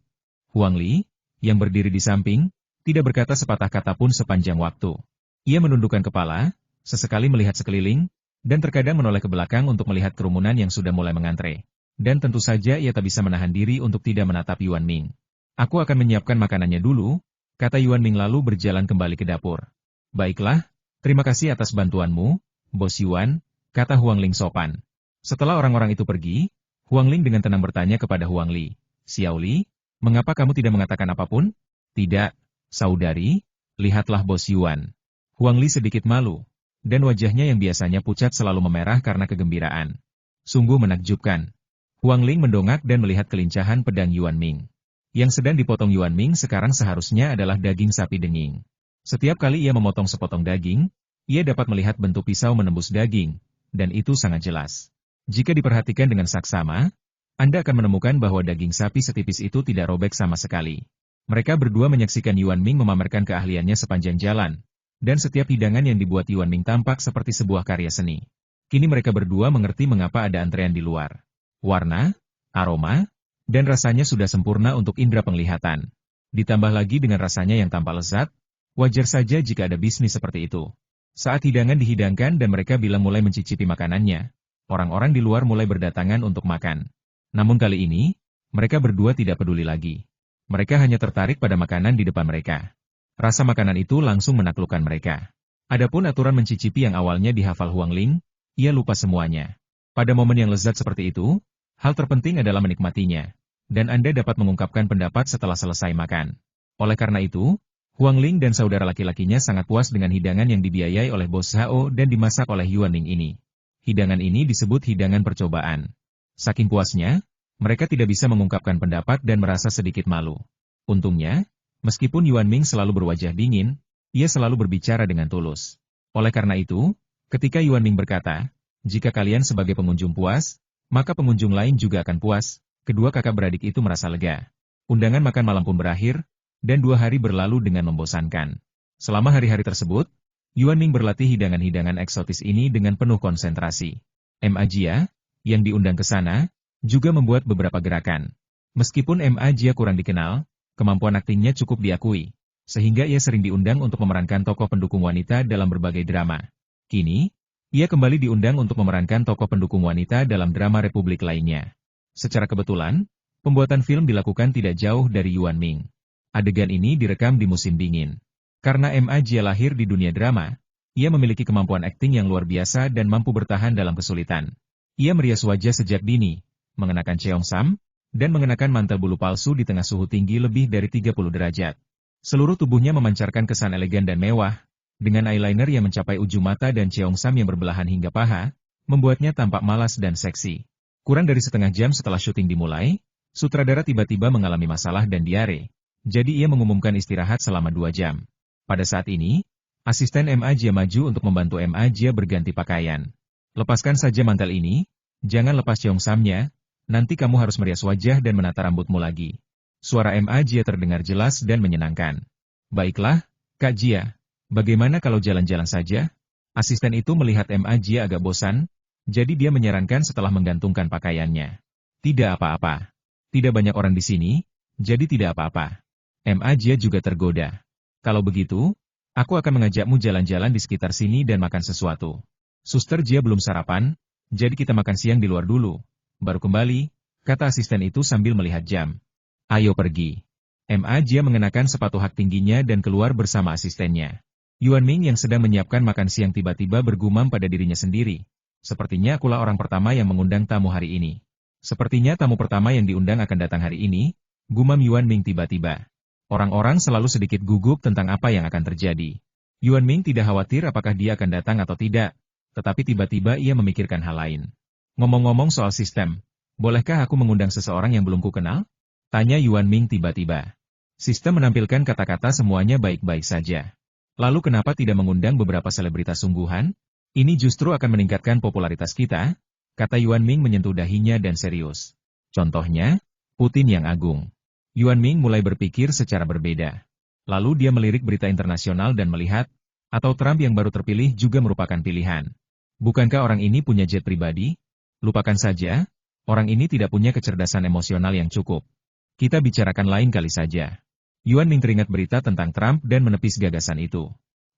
Huang Li, yang berdiri di samping, tidak berkata sepatah kata pun sepanjang waktu. Ia menundukkan kepala, sesekali melihat sekeliling, dan terkadang menoleh ke belakang untuk melihat kerumunan yang sudah mulai mengantre. Dan tentu saja ia tak bisa menahan diri untuk tidak menatap Yuan Ming. Aku akan menyiapkan makanannya dulu, kata Yuan Ming lalu berjalan kembali ke dapur. Baiklah, terima kasih atas bantuanmu, Bos Yuan, kata Huang Ling sopan. Setelah orang-orang itu pergi, Huang Ling dengan tenang bertanya kepada Huang Li. Xiao Li, mengapa kamu tidak mengatakan apapun? Tidak, saudari, lihatlah Bos Yuan. Huang Li sedikit malu, dan wajahnya yang biasanya pucat selalu memerah karena kegembiraan. Sungguh menakjubkan. Huang Ling mendongak dan melihat kelincahan pedang Yuan Ming. Yang sedang dipotong Yuan Ming sekarang seharusnya adalah daging sapi denging. Setiap kali ia memotong sepotong daging, ia dapat melihat bentuk pisau menembus daging, dan itu sangat jelas. Jika diperhatikan dengan saksama, Anda akan menemukan bahwa daging sapi setipis itu tidak robek sama sekali. Mereka berdua menyaksikan Yuan Ming memamerkan keahliannya sepanjang jalan, dan setiap hidangan yang dibuat Yuan Ming tampak seperti sebuah karya seni. Kini mereka berdua mengerti mengapa ada antrean di luar. Warna, aroma, dan rasanya sudah sempurna untuk indera penglihatan. Ditambah lagi dengan rasanya yang tampak lezat, wajar saja jika ada bisnis seperti itu. Saat hidangan dihidangkan dan mereka bilang mulai mencicipi makanannya, orang-orang di luar mulai berdatangan untuk makan. Namun kali ini, mereka berdua tidak peduli lagi. Mereka hanya tertarik pada makanan di depan mereka. Rasa makanan itu langsung menaklukkan mereka. Adapun aturan mencicipi yang awalnya dihafal Huang Ling, ia lupa semuanya. Pada momen yang lezat seperti itu, hal terpenting adalah menikmatinya. Dan Anda dapat mengungkapkan pendapat setelah selesai makan. Oleh karena itu, Huang Ling dan saudara laki-lakinya sangat puas dengan hidangan yang dibiayai oleh Bos Hao dan dimasak oleh Yuan Ming ini. Hidangan ini disebut hidangan percobaan. Saking puasnya, mereka tidak bisa mengungkapkan pendapat dan merasa sedikit malu. Untungnya, meskipun Yuan Ming selalu berwajah dingin, ia selalu berbicara dengan tulus. Oleh karena itu, ketika Yuan Ming berkata, jika kalian sebagai pengunjung puas, maka pengunjung lain juga akan puas, kedua kakak beradik itu merasa lega. Undangan makan malam pun berakhir, dan 2 hari berlalu dengan membosankan. Selama hari-hari tersebut, Yuan Ming berlatih hidangan-hidangan eksotis ini dengan penuh konsentrasi. M.A. Jia, yang diundang ke sana, juga membuat beberapa gerakan. Meskipun M.A. Jia kurang dikenal, kemampuan aktingnya cukup diakui, sehingga ia sering diundang untuk memerankan tokoh pendukung wanita dalam berbagai drama. Kini, ia kembali diundang untuk memerankan tokoh pendukung wanita dalam drama Republik lainnya. Secara kebetulan, pembuatan film dilakukan tidak jauh dari Yuan Ming. Adegan ini direkam di musim dingin. Karena M.A. Jia lahir di dunia drama, ia memiliki kemampuan akting yang luar biasa dan mampu bertahan dalam kesulitan. Ia merias wajah sejak dini, mengenakan cheongsam, dan mengenakan mantel bulu palsu di tengah suhu tinggi lebih dari 30 derajat. Seluruh tubuhnya memancarkan kesan elegan dan mewah, dengan eyeliner yang mencapai ujung mata dan cheongsam yang berbelahan hingga paha, membuatnya tampak malas dan seksi. Kurang dari setengah jam setelah syuting dimulai, sutradara tiba-tiba mengalami masalah dan diare, Jadi ia mengumumkan istirahat selama 2 jam. Pada saat ini, asisten Ma Jia maju untuk membantu Ma Jia berganti pakaian. Lepaskan saja mantel ini, jangan lepas Cheongsamnya, nanti kamu harus merias wajah dan menata rambutmu lagi. Suara Ma Jia terdengar jelas dan menyenangkan. Baiklah, Kak Jia. Bagaimana kalau jalan-jalan saja? Asisten itu melihat Ma Jia agak bosan, jadi dia menyarankan setelah menggantungkan pakaiannya. Tidak apa-apa. Tidak banyak orang di sini, jadi tidak apa-apa. Ma Jia juga tergoda. Kalau begitu, aku akan mengajakmu jalan-jalan di sekitar sini dan makan sesuatu. Suster Jia belum sarapan, jadi kita makan siang di luar dulu. Baru kembali, kata asisten itu sambil melihat jam. Ayo pergi. Ma Jia mengenakan sepatu hak tingginya dan keluar bersama asistennya. Yuan Ming yang sedang menyiapkan makan siang tiba-tiba bergumam pada dirinya sendiri. Sepertinya akulah orang pertama yang mengundang tamu hari ini. Sepertinya tamu pertama yang diundang akan datang hari ini, gumam Yuan Ming tiba-tiba. Orang-orang selalu sedikit gugup tentang apa yang akan terjadi. Yuan Ming tidak khawatir apakah dia akan datang atau tidak, tetapi tiba-tiba ia memikirkan hal lain. Ngomong-ngomong soal sistem, bolehkah aku mengundang seseorang yang belum kukenal? Tanya Yuan Ming tiba-tiba. Sistem menampilkan kata-kata semuanya baik-baik saja. Lalu kenapa tidak mengundang beberapa selebritas sungguhan? Ini justru akan meningkatkan popularitas kita, kata Yuan Ming menyentuh dahinya dan serius. Contohnya, Putin yang agung. Yuan Ming mulai berpikir secara berbeda. Lalu dia melirik berita internasional dan melihat, atau Trump yang baru terpilih juga merupakan pilihan. Bukankah orang ini punya jet pribadi? Lupakan saja, orang ini tidak punya kecerdasan emosional yang cukup. Kita bicarakan lain kali saja. Yuan Ming teringat berita tentang Trump dan menepis gagasan itu.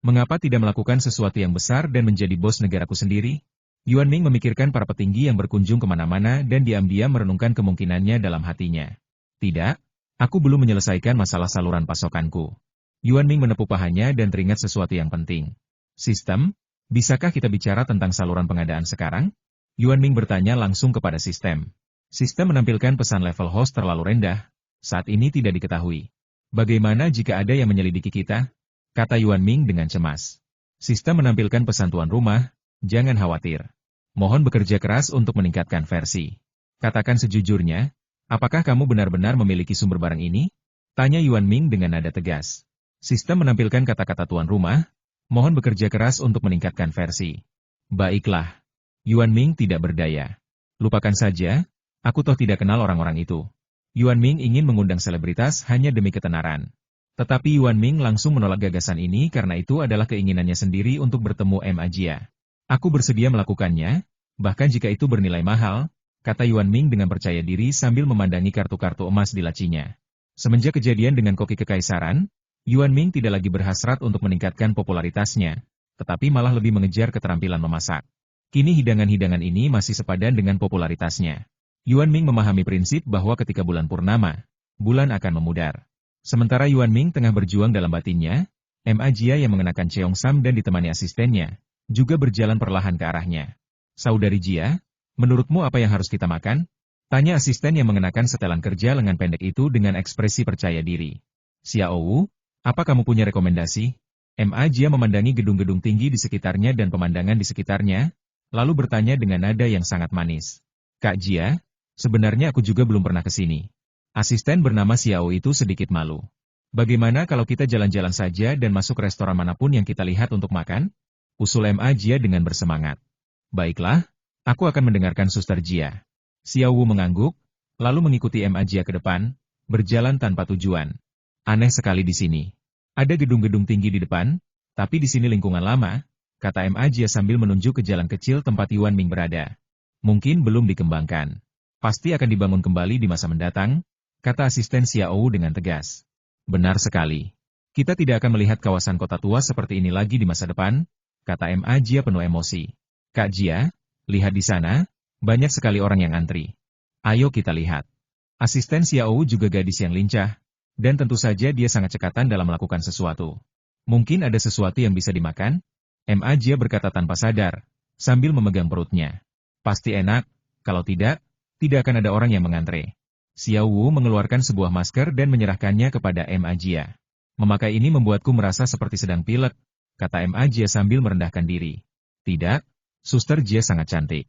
Mengapa tidak melakukan sesuatu yang besar dan menjadi bos negaraku sendiri? Yuan Ming memikirkan para petinggi yang berkunjung kemana-mana dan diam-diam merenungkan kemungkinannya dalam hatinya. Tidak, aku belum menyelesaikan masalah saluran pasokanku. Yuan Ming menepuk pahanya dan teringat sesuatu yang penting. Sistem, bisakah kita bicara tentang saluran pengadaan sekarang? Yuan Ming bertanya langsung kepada sistem. Sistem menampilkan pesan level host terlalu rendah, saat ini tidak diketahui. Bagaimana jika ada yang menyelidiki kita? Kata Yuan Ming dengan cemas. Sistem menampilkan pesan tuan rumah, jangan khawatir. Mohon bekerja keras untuk meningkatkan versi. Katakan sejujurnya, apakah kamu benar-benar memiliki sumber barang ini? Tanya Yuan Ming dengan nada tegas. Sistem menampilkan kata-kata tuan rumah, mohon bekerja keras untuk meningkatkan versi. Baiklah. Yuan Ming tidak berdaya. Lupakan saja, aku toh tidak kenal orang-orang itu. Yuan Ming ingin mengundang selebritas hanya demi ketenaran. Tetapi Yuan Ming langsung menolak gagasan ini karena itu adalah keinginannya sendiri untuk bertemu Ma Jia. Aku bersedia melakukannya, bahkan jika itu bernilai mahal, kata Yuan Ming dengan percaya diri sambil memandangi kartu-kartu emas di lacinya. Semenjak kejadian dengan koki kekaisaran, Yuan Ming tidak lagi berhasrat untuk meningkatkan popularitasnya, tetapi malah lebih mengejar keterampilan memasak. Kini hidangan-hidangan ini masih sepadan dengan popularitasnya. Yuan Ming memahami prinsip bahwa ketika bulan purnama, bulan akan memudar. Sementara Yuan Ming tengah berjuang dalam batinnya, Ma Jia yang mengenakan Cheongsam dan ditemani asistennya, juga berjalan perlahan ke arahnya. Saudari Jia, menurutmu apa yang harus kita makan? Tanya asisten yang mengenakan setelan kerja lengan pendek itu dengan ekspresi percaya diri. Xiao Wu, apa kamu punya rekomendasi? Ma Jia memandangi gedung-gedung tinggi di sekitarnya dan pemandangan di sekitarnya, lalu bertanya dengan nada yang sangat manis. Kak Jia, sebenarnya aku juga belum pernah ke sini. Asisten bernama Xiao itu sedikit malu. Bagaimana kalau kita jalan-jalan saja dan masuk restoran manapun yang kita lihat untuk makan? Usul Ma Jia dengan bersemangat. Baiklah, aku akan mendengarkan Suster Jia. Xiao Wu mengangguk, lalu mengikuti Ma Jia ke depan, berjalan tanpa tujuan. Aneh sekali di sini. Ada gedung-gedung tinggi di depan, tapi di sini lingkungan lama, kata Ma Jia sambil menunjuk ke jalan kecil tempat Yuan Ming berada. Mungkin belum dikembangkan. Pasti akan dibangun kembali di masa mendatang, kata asisten Xiao Wu dengan tegas. Benar sekali. Kita tidak akan melihat kawasan kota tua seperti ini lagi di masa depan, kata Ma Jia penuh emosi. Kak Jia, lihat di sana, banyak sekali orang yang antri. Ayo kita lihat. Asisten Xiao Wu juga gadis yang lincah, dan tentu saja dia sangat cekatan dalam melakukan sesuatu. Mungkin ada sesuatu yang bisa dimakan? Ma Jia berkata tanpa sadar, sambil memegang perutnya. Pasti enak, kalau tidak akan ada orang yang mengantre. Xiao Wu mengeluarkan sebuah masker dan menyerahkannya kepada Ma Jia. Memakai ini membuatku merasa seperti sedang pilek, kata Ma Jia sambil merendahkan diri. Tidak, Suster Jia sangat cantik.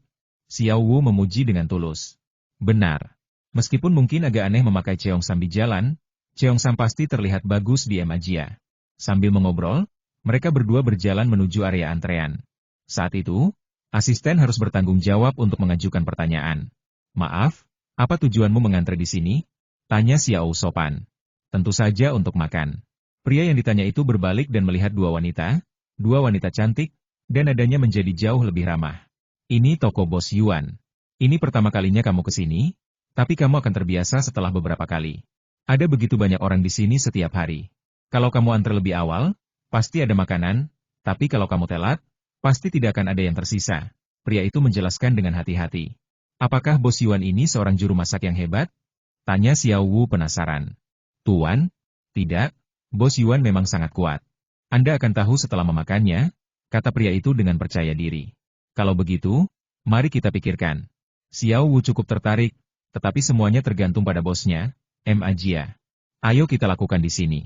Xiao Wu memuji dengan tulus. Benar. Meskipun mungkin agak aneh memakai Cheongsam di jalan, Cheongsam pasti terlihat bagus di Emajia. Sambil mengobrol, mereka berdua berjalan menuju area antrean. Saat itu, asisten harus bertanggung jawab untuk mengajukan pertanyaan. Maaf, apa tujuanmu mengantre di sini? Tanya Xiao sopan. Tentu saja untuk makan. Pria yang ditanya itu berbalik dan melihat dua wanita cantik, dan nadanya menjadi jauh lebih ramah. Ini toko Bos Yuan. Ini pertama kalinya kamu ke sini, tapi kamu akan terbiasa setelah beberapa kali. Ada begitu banyak orang di sini setiap hari. Kalau kamu antre lebih awal, pasti ada makanan, tapi kalau kamu telat, pasti tidak akan ada yang tersisa. Pria itu menjelaskan dengan hati-hati. Apakah Bos Yuan ini seorang juru masak yang hebat? Tanya Xiao Wu penasaran. Tuan, tidak, Bos Yuan memang sangat kuat. Anda akan tahu setelah memakannya, kata pria itu dengan percaya diri. Kalau begitu, mari kita pikirkan. Xiao Wu cukup tertarik, tetapi semuanya tergantung pada bosnya, M. Ajia. Ayo kita lakukan di sini.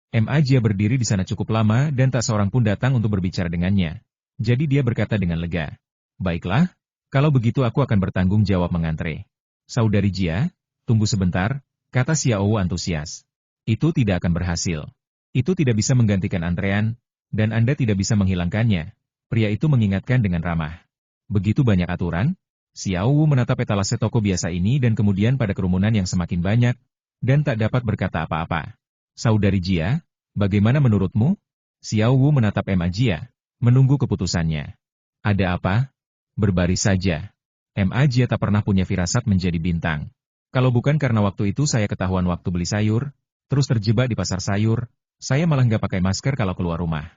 M. Ajia berdiri di sana cukup lama dan tak seorang pun datang untuk berbicara dengannya. Jadi dia berkata dengan lega. Baiklah, kalau begitu aku akan bertanggung jawab mengantre. Saudari Jia, tunggu sebentar, kata Xiao Wu antusias. Itu tidak akan berhasil. Itu tidak bisa menggantikan antrean, dan Anda tidak bisa menghilangkannya. Pria itu mengingatkan dengan ramah. Begitu banyak aturan? Xiao Wu menatap etalase toko biasa ini dan kemudian pada kerumunan yang semakin banyak, dan tak dapat berkata apa-apa. Saudari Jia, bagaimana menurutmu? Xiao Wu menatap M. Jia, menunggu keputusannya. Ada apa? Berbaris saja. M. Jia tak pernah punya firasat menjadi bintang. Kalau bukan karena waktu itu saya ketahuan waktu beli sayur, terus terjebak di pasar sayur, saya malah nggak pakai masker kalau keluar rumah.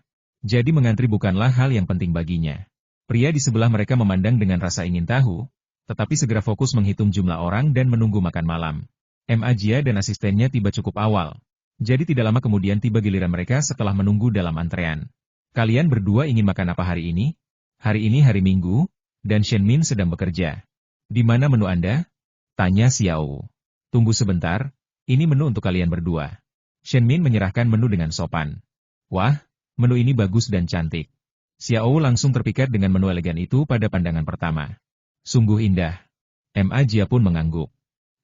Jadi mengantri bukanlah hal yang penting baginya. Pria di sebelah mereka memandang dengan rasa ingin tahu, tetapi segera fokus menghitung jumlah orang dan menunggu makan malam. M. Jia dan asistennya tiba cukup awal. Jadi tidak lama kemudian tiba giliran mereka setelah menunggu dalam antrean. Kalian berdua ingin makan apa hari ini? Hari ini hari Minggu, dan Shen Min sedang bekerja. Di mana menu Anda? Tanya Xiao. Tunggu sebentar, ini menu untuk kalian berdua. Shen Min menyerahkan menu dengan sopan. Wah, menu ini bagus dan cantik. Xiao langsung terpikat dengan menu elegan itu pada pandangan pertama. Sungguh indah. M. Jia pun mengangguk.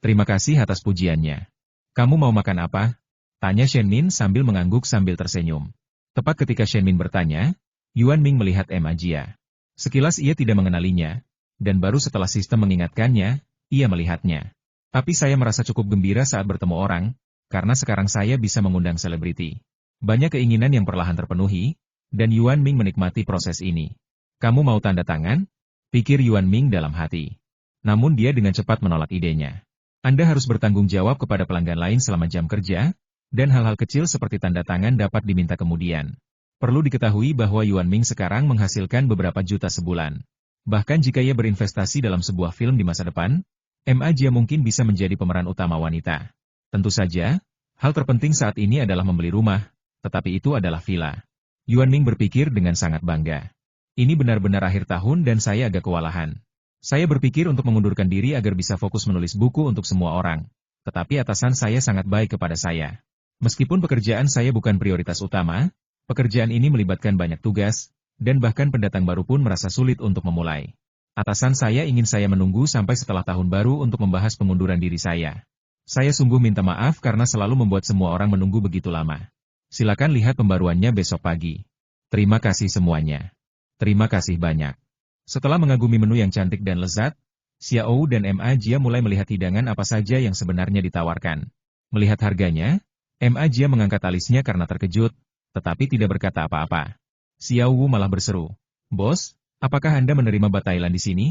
Terima kasih atas pujiannya. Kamu mau makan apa? Tanya Shen Min sambil mengangguk sambil tersenyum. Tepat ketika Shen Min bertanya, Yuan Ming melihat M. Jia. Sekilas ia tidak mengenalinya, dan baru setelah sistem mengingatkannya, ia melihatnya. Tapi saya merasa cukup gembira saat bertemu orang, karena sekarang saya bisa mengundang selebriti. Banyak keinginan yang perlahan terpenuhi, dan Yuan Ming menikmati proses ini. Kamu mau tanda tangan? Pikir Yuan Ming dalam hati. Namun dia dengan cepat menolak idenya. Anda harus bertanggung jawab kepada pelanggan lain selama jam kerja, dan hal-hal kecil seperti tanda tangan dapat diminta kemudian. Perlu diketahui bahwa Yuan Ming sekarang menghasilkan beberapa juta sebulan. Bahkan jika ia berinvestasi dalam sebuah film di masa depan, M. Jia mungkin bisa menjadi pemeran utama wanita. Tentu saja, hal terpenting saat ini adalah membeli rumah, tetapi itu adalah villa. Yuan Ming berpikir dengan sangat bangga. Ini benar-benar akhir tahun dan saya agak kewalahan. Saya berpikir untuk mengundurkan diri agar bisa fokus menulis buku untuk semua orang. Tetapi atasan saya sangat baik kepada saya. Meskipun pekerjaan saya bukan prioritas utama, pekerjaan ini melibatkan banyak tugas, dan bahkan pendatang baru pun merasa sulit untuk memulai. Atasan saya ingin saya menunggu sampai setelah tahun baru untuk membahas pengunduran diri saya. Saya sungguh minta maaf karena selalu membuat semua orang menunggu begitu lama. Silakan lihat pembaruannya besok pagi. Terima kasih semuanya. Terima kasih banyak. Setelah mengagumi menu yang cantik dan lezat, Xiao dan M. Jia mulai melihat hidangan apa saja yang sebenarnya ditawarkan. Melihat harganya, M. Jia mengangkat alisnya karena terkejut, tetapi tidak berkata apa-apa. Xiao Wu malah berseru, Bos, apakah Anda menerima batailan di sini?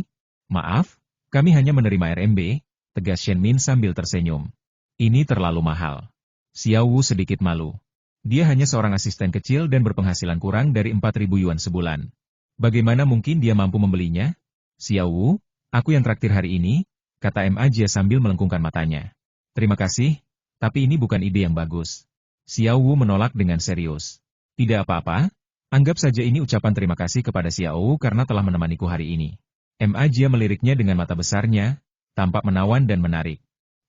Maaf, kami hanya menerima RMB, tegas Shen Min sambil tersenyum. Ini terlalu mahal. Xiao Wu sedikit malu. Dia hanya seorang asisten kecil dan berpenghasilan kurang dari 4.000 yuan sebulan. Bagaimana mungkin dia mampu membelinya? Xiao Wu, aku yang traktir hari ini, kata M. Jia sambil melengkungkan matanya. Terima kasih, tapi ini bukan ide yang bagus. Xiao Wu menolak dengan serius. Tidak apa-apa, anggap saja ini ucapan terima kasih kepada Xiao Wu karena telah menemaniku hari ini. M. Jia meliriknya dengan mata besarnya, tampak menawan dan menarik.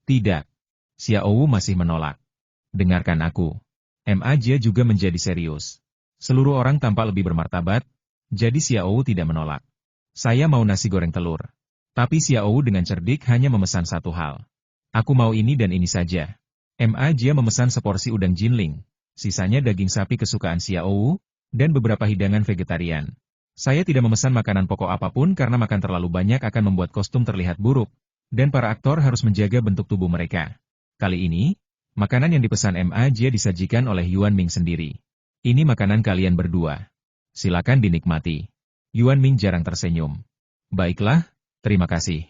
Tidak. Xiao Wu masih menolak. Dengarkan aku. M. Jia juga menjadi serius. Seluruh orang tampak lebih bermartabat, jadi Xiao Wu tidak menolak. Saya mau nasi goreng telur. Tapi Xiao Wu dengan cerdik hanya memesan satu hal. Aku mau ini dan ini saja. Ma Jia memesan seporsi udang jinling, sisanya daging sapi kesukaan Xiaowu, dan beberapa hidangan vegetarian. Saya tidak memesan makanan pokok apapun karena makan terlalu banyak akan membuat kostum terlihat buruk, dan para aktor harus menjaga bentuk tubuh mereka. Kali ini, makanan yang dipesan Ma Jia disajikan oleh Yuan Ming sendiri. Ini makanan kalian berdua. Silakan dinikmati. Yuan Ming jarang tersenyum. Baiklah, terima kasih.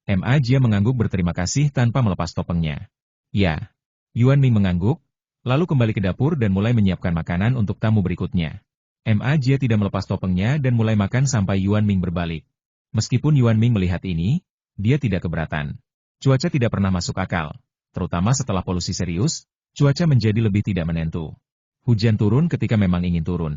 Ma Jia mengangguk berterima kasih tanpa melepas topengnya. Ya. Yuan Ming mengangguk, lalu kembali ke dapur dan mulai menyiapkan makanan untuk tamu berikutnya. Ma Jia tidak melepas topengnya dan mulai makan sampai Yuan Ming berbalik. Meskipun Yuan Ming melihat ini, dia tidak keberatan. Cuaca tidak pernah masuk akal, terutama setelah polusi serius, cuaca menjadi lebih tidak menentu. Hujan turun ketika memang ingin turun.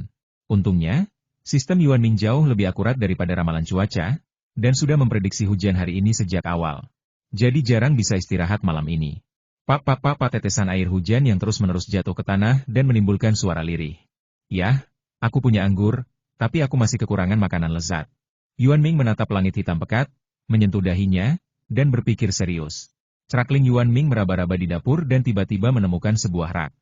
Untungnya, sistem Yuan Ming jauh lebih akurat daripada ramalan cuaca, dan sudah memprediksi hujan hari ini sejak awal. Jadi jarang bisa istirahat malam ini. Pak, tetesan air hujan yang terus-menerus jatuh ke tanah dan menimbulkan suara lirih. Yah, aku punya anggur, tapi aku masih kekurangan makanan lezat. Yuan Ming menatap langit hitam pekat, menyentuh dahinya, dan berpikir serius. Crakling Yuan Ming meraba-raba di dapur dan tiba-tiba menemukan sebuah rak.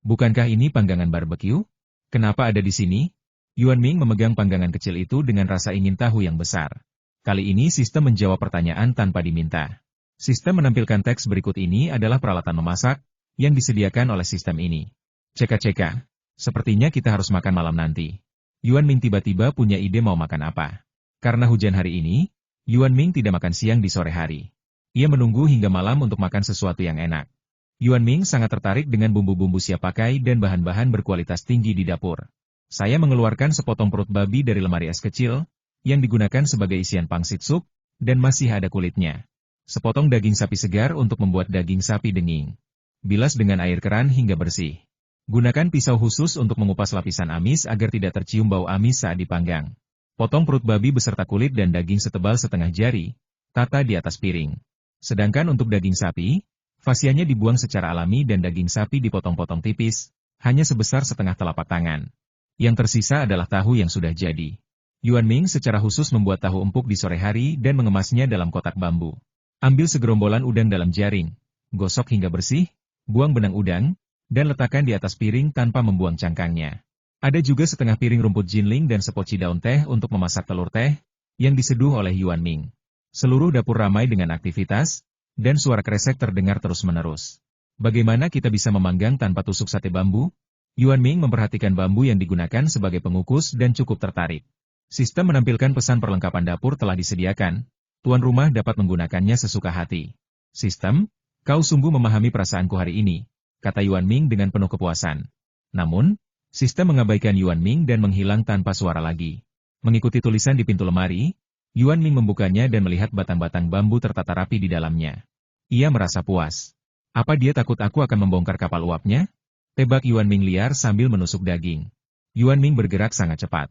Bukankah ini panggangan barbeque? Kenapa ada di sini? Yuan Ming memegang panggangan kecil itu dengan rasa ingin tahu yang besar. Kali ini sistem menjawab pertanyaan tanpa diminta. Sistem menampilkan teks berikut ini adalah peralatan memasak, yang disediakan oleh sistem ini. Ceka-ceka, sepertinya kita harus makan malam nanti. Yuan Ming tiba-tiba punya ide mau makan apa. Karena hujan hari ini, Yuan Ming tidak makan siang di sore hari. Ia menunggu hingga malam untuk makan sesuatu yang enak. Yuan Ming sangat tertarik dengan bumbu-bumbu siap pakai dan bahan-bahan berkualitas tinggi di dapur. Saya mengeluarkan sepotong perut babi dari lemari es kecil, yang digunakan sebagai isian pangsit sup, dan masih ada kulitnya. Sepotong daging sapi segar untuk membuat daging sapi denging. Bilas dengan air keran hingga bersih. Gunakan pisau khusus untuk mengupas lapisan amis agar tidak tercium bau amis saat dipanggang. Potong perut babi beserta kulit dan daging setebal setengah jari, tata di atas piring. Sedangkan untuk daging sapi, fasianya dibuang secara alami dan daging sapi dipotong-potong tipis, hanya sebesar setengah telapak tangan. Yang tersisa adalah tahu yang sudah jadi. Yuan Ming secara khusus membuat tahu empuk di sore hari dan mengemasnya dalam kotak bambu. Ambil segerombolan udang dalam jaring, gosok hingga bersih, buang benang udang, dan letakkan di atas piring tanpa membuang cangkangnya. Ada juga setengah piring rumput jinling dan sepoci daun teh untuk memasak telur teh, yang diseduh oleh Yuan Ming. Seluruh dapur ramai dengan aktivitas, dan suara kresek terdengar terus-menerus. Bagaimana kita bisa memanggang tanpa tusuk sate bambu? Yuan Ming memperhatikan bambu yang digunakan sebagai pengukus dan cukup tertarik. Sistem menampilkan pesan perlengkapan dapur telah disediakan. Tuan rumah dapat menggunakannya sesuka hati. Sistem, kau sungguh memahami perasaanku hari ini, kata Yuan Ming dengan penuh kepuasan. Namun, sistem mengabaikan Yuan Ming dan menghilang tanpa suara lagi. Mengikuti tulisan di pintu lemari, Yuan Ming membukanya dan melihat batang-batang bambu tertata rapi di dalamnya. Ia merasa puas. Apa dia takut aku akan membongkar kapal uapnya? Tebak Yuan Ming liar sambil menusuk daging. Yuan Ming bergerak sangat cepat.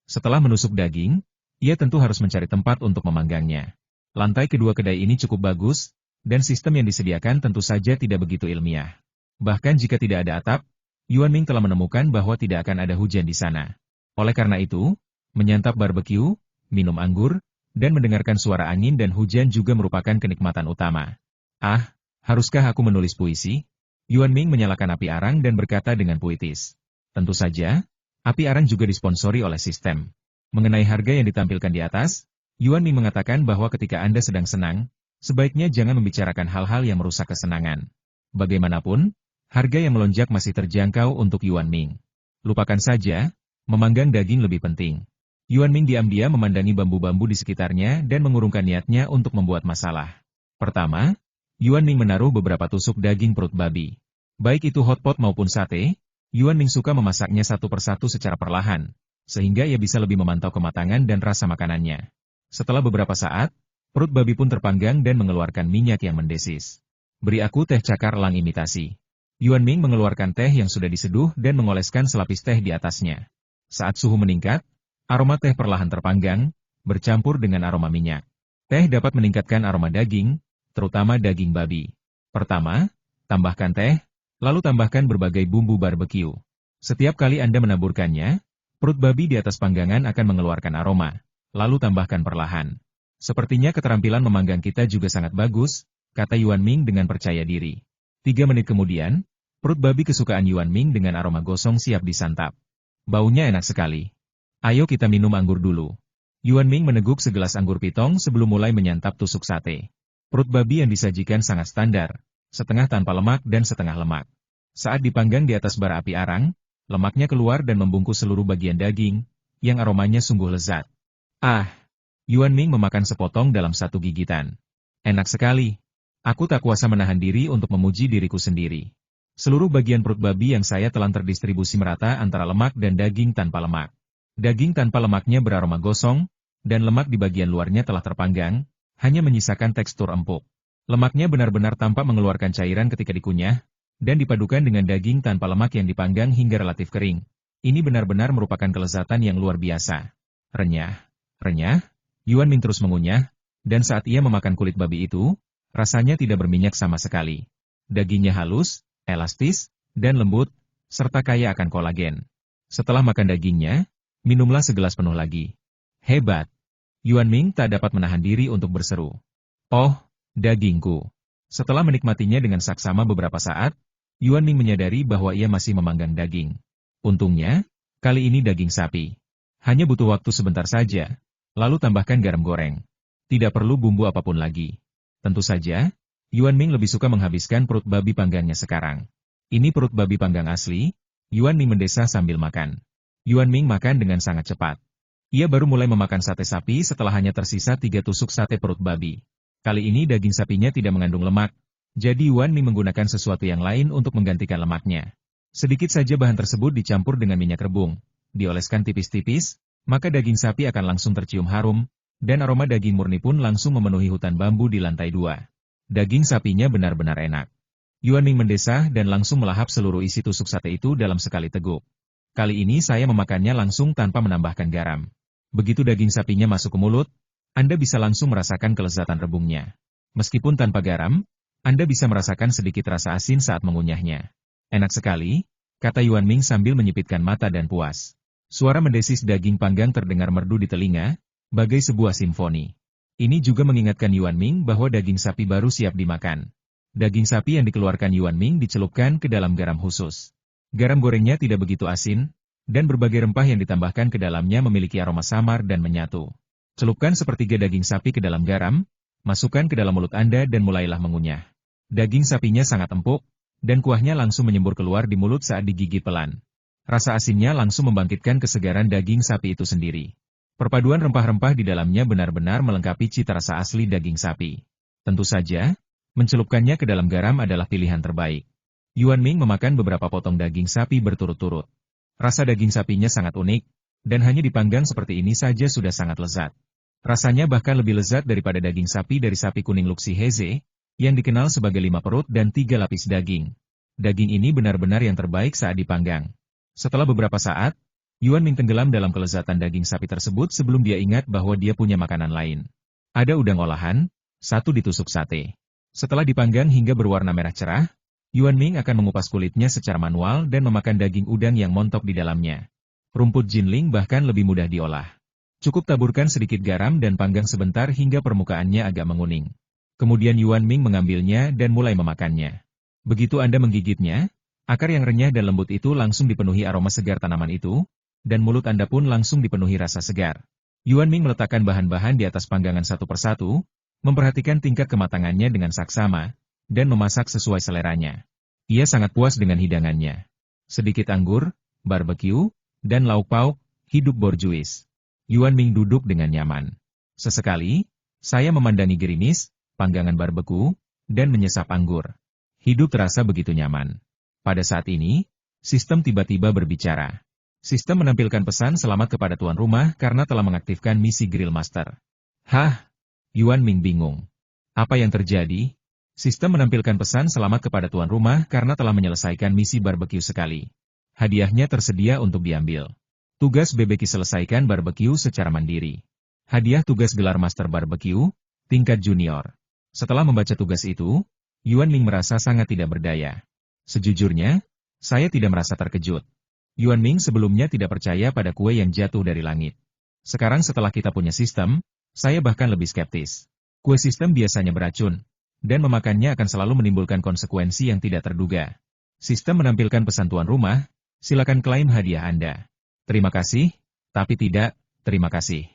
Setelah menusuk daging, ia tentu harus mencari tempat untuk memanggangnya. Lantai kedua kedai ini cukup bagus, dan sistem yang disediakan tentu saja tidak begitu ilmiah. Bahkan jika tidak ada atap, Yuan Ming telah menemukan bahwa tidak akan ada hujan di sana. Oleh karena itu, menyantap barbeque, minum anggur, dan mendengarkan suara angin dan hujan juga merupakan kenikmatan utama. Ah, haruskah aku menulis puisi? Yuan Ming menyalakan api arang dan berkata dengan puitis. Tentu saja, api arang juga disponsori oleh sistem. Mengenai harga yang ditampilkan di atas, Yuan Ming mengatakan bahwa ketika Anda sedang senang, sebaiknya jangan membicarakan hal-hal yang merusak kesenangan. Bagaimanapun, harga yang melonjak masih terjangkau untuk Yuan Ming. Lupakan saja, memanggang daging lebih penting. Yuan Ming diam-diam memandangi bambu-bambu di sekitarnya dan mengurungkan niatnya untuk membuat masalah. Pertama, Yuan Ming menaruh beberapa tusuk daging perut babi. Baik itu hotpot maupun sate, Yuan Ming suka memasaknya satu persatu secara perlahan, sehingga ia bisa lebih memantau kematangan dan rasa makanannya. Setelah beberapa saat, perut babi pun terpanggang dan mengeluarkan minyak yang mendesis. Beri aku teh cakar lang imitasi. Yuan Ming mengeluarkan teh yang sudah diseduh dan mengoleskan selapis teh di atasnya. Saat suhu meningkat, aroma teh perlahan terpanggang, bercampur dengan aroma minyak. Teh dapat meningkatkan aroma daging, terutama daging babi. Pertama, tambahkan teh, lalu tambahkan berbagai bumbu barbeque. Setiap kali Anda menaburkannya, perut babi di atas panggangan akan mengeluarkan aroma, lalu tambahkan perlahan. Sepertinya keterampilan memanggang kita juga sangat bagus, kata Yuan Ming dengan percaya diri. 3 menit kemudian, perut babi kesukaan Yuan Ming dengan aroma gosong siap disantap. Baunya enak sekali. Ayo kita minum anggur dulu. Yuan Ming meneguk segelas anggur pitong sebelum mulai menyantap tusuk sate. Perut babi yang disajikan sangat standar, setengah tanpa lemak dan setengah lemak. Saat dipanggang di atas bara api arang, lemaknya keluar dan membungkus seluruh bagian daging, yang aromanya sungguh lezat. Ah! Yuan Ming memakan sepotong dalam satu gigitan. Enak sekali. Aku tak kuasa menahan diri untuk memuji diriku sendiri. Seluruh bagian perut babi yang saya telan terdistribusi merata antara lemak dan daging tanpa lemak. Daging tanpa lemaknya beraroma gosong, dan lemak di bagian luarnya telah terpanggang, hanya menyisakan tekstur empuk. Lemaknya benar-benar tampak mengeluarkan cairan ketika dikunyah, dan dipadukan dengan daging tanpa lemak yang dipanggang hingga relatif kering. Ini benar-benar merupakan kelezatan yang luar biasa. Renyah, renyah, Yuan Ming terus mengunyah, dan saat ia memakan kulit babi itu, rasanya tidak berminyak sama sekali. Dagingnya halus, elastis, dan lembut, serta kaya akan kolagen. Setelah makan dagingnya, minumlah segelas penuh lagi. Hebat! Yuan Ming tak dapat menahan diri untuk berseru. Oh, dagingku! Setelah menikmatinya dengan saksama beberapa saat, Yuan Ming menyadari bahwa ia masih memanggang daging. Untungnya, kali ini daging sapi. Hanya butuh waktu sebentar saja, lalu tambahkan garam goreng. Tidak perlu bumbu apapun lagi. Tentu saja, Yuan Ming lebih suka menghabiskan perut babi panggangnya sekarang. Ini perut babi panggang asli, Yuan Ming mendesah sambil makan. Yuan Ming makan dengan sangat cepat. Ia baru mulai memakan sate sapi setelah hanya tersisa 3 tusuk sate perut babi. Kali ini daging sapinya tidak mengandung lemak, jadi Yuan Ming menggunakan sesuatu yang lain untuk menggantikan lemaknya. Sedikit saja bahan tersebut dicampur dengan minyak rebung, dioleskan tipis-tipis, maka daging sapi akan langsung tercium harum, dan aroma daging murni pun langsung memenuhi hutan bambu di lantai 2. Daging sapinya benar-benar enak. Yuan Ming mendesah dan langsung melahap seluruh isi tusuk sate itu dalam sekali teguk. Kali ini saya memakannya langsung tanpa menambahkan garam. Begitu daging sapinya masuk ke mulut, Anda bisa langsung merasakan kelezatan rebungnya. Meskipun tanpa garam, Anda bisa merasakan sedikit rasa asin saat mengunyahnya. Enak sekali, kata Yuan Ming sambil menyipitkan mata dan puas. Suara mendesis daging panggang terdengar merdu di telinga, bagai sebuah simfoni. Ini juga mengingatkan Yuan Ming bahwa daging sapi baru siap dimakan. Daging sapi yang dikeluarkan Yuan Ming dicelupkan ke dalam garam khusus. Garam gorengnya tidak begitu asin, dan berbagai rempah yang ditambahkan ke dalamnya memiliki aroma samar dan menyatu. Celupkan sepertiga daging sapi ke dalam garam, masukkan ke dalam mulut Anda dan mulailah mengunyah. Daging sapinya sangat empuk, dan kuahnya langsung menyembur keluar di mulut saat digigit pelan. Rasa asinnya langsung membangkitkan kesegaran daging sapi itu sendiri. Perpaduan rempah-rempah di dalamnya benar-benar melengkapi cita rasa asli daging sapi. Tentu saja, mencelupkannya ke dalam garam adalah pilihan terbaik. Yuan Ming memakan beberapa potong daging sapi berturut-turut. Rasa daging sapinya sangat unik, dan hanya dipanggang seperti ini saja sudah sangat lezat. Rasanya bahkan lebih lezat daripada daging sapi dari sapi kuning Luxi Heze, yang dikenal sebagai 5 perut dan 3 lapis daging. Daging ini benar-benar yang terbaik saat dipanggang. Setelah beberapa saat, Yuan Ming tenggelam dalam kelezatan daging sapi tersebut sebelum dia ingat bahwa dia punya makanan lain. Ada udang olahan, 1 ditusuk sate. Setelah dipanggang hingga berwarna merah cerah, Yuan Ming akan mengupas kulitnya secara manual dan memakan daging udang yang montok di dalamnya. Rumput jinling bahkan lebih mudah diolah. Cukup taburkan sedikit garam dan panggang sebentar hingga permukaannya agak menguning. Kemudian Yuan Ming mengambilnya dan mulai memakannya. Begitu Anda menggigitnya, akar yang renyah dan lembut itu langsung dipenuhi aroma segar tanaman itu, dan mulut Anda pun langsung dipenuhi rasa segar. Yuan Ming meletakkan bahan-bahan di atas panggangan satu persatu, memperhatikan tingkat kematangannya dengan saksama, dan memasak sesuai seleranya. Ia sangat puas dengan hidangannya. Sedikit anggur, barbeque, dan lauk pauk, hidup borjuis. Yuan Ming duduk dengan nyaman. Sesekali, saya memandangi gerimis, panggangan barbeque, dan menyesap anggur. Hidup terasa begitu nyaman. Pada saat ini, sistem tiba-tiba berbicara. Sistem menampilkan pesan selamat kepada tuan rumah karena telah mengaktifkan misi Grill Master. Hah? Yuan Ming bingung. Apa yang terjadi? Sistem menampilkan pesan selamat kepada tuan rumah karena telah menyelesaikan misi barbeque sekali. Hadiahnya tersedia untuk diambil. Tugas BBQ selesaikan barbeque secara mandiri. Hadiah tugas gelar Master Barbeque, tingkat junior. Setelah membaca tugas itu, Yuan Ming merasa sangat tidak berdaya. Sejujurnya, saya tidak merasa terkejut. Yuan Ming sebelumnya tidak percaya pada kue yang jatuh dari langit. Sekarang setelah kita punya sistem, saya bahkan lebih skeptis. Kue sistem biasanya beracun. dan memakannya akan selalu menimbulkan konsekuensi yang tidak terduga. Sistem menampilkan pesan tuan rumah, silakan klaim hadiah Anda. Terima kasih, tapi tidak, terima kasih.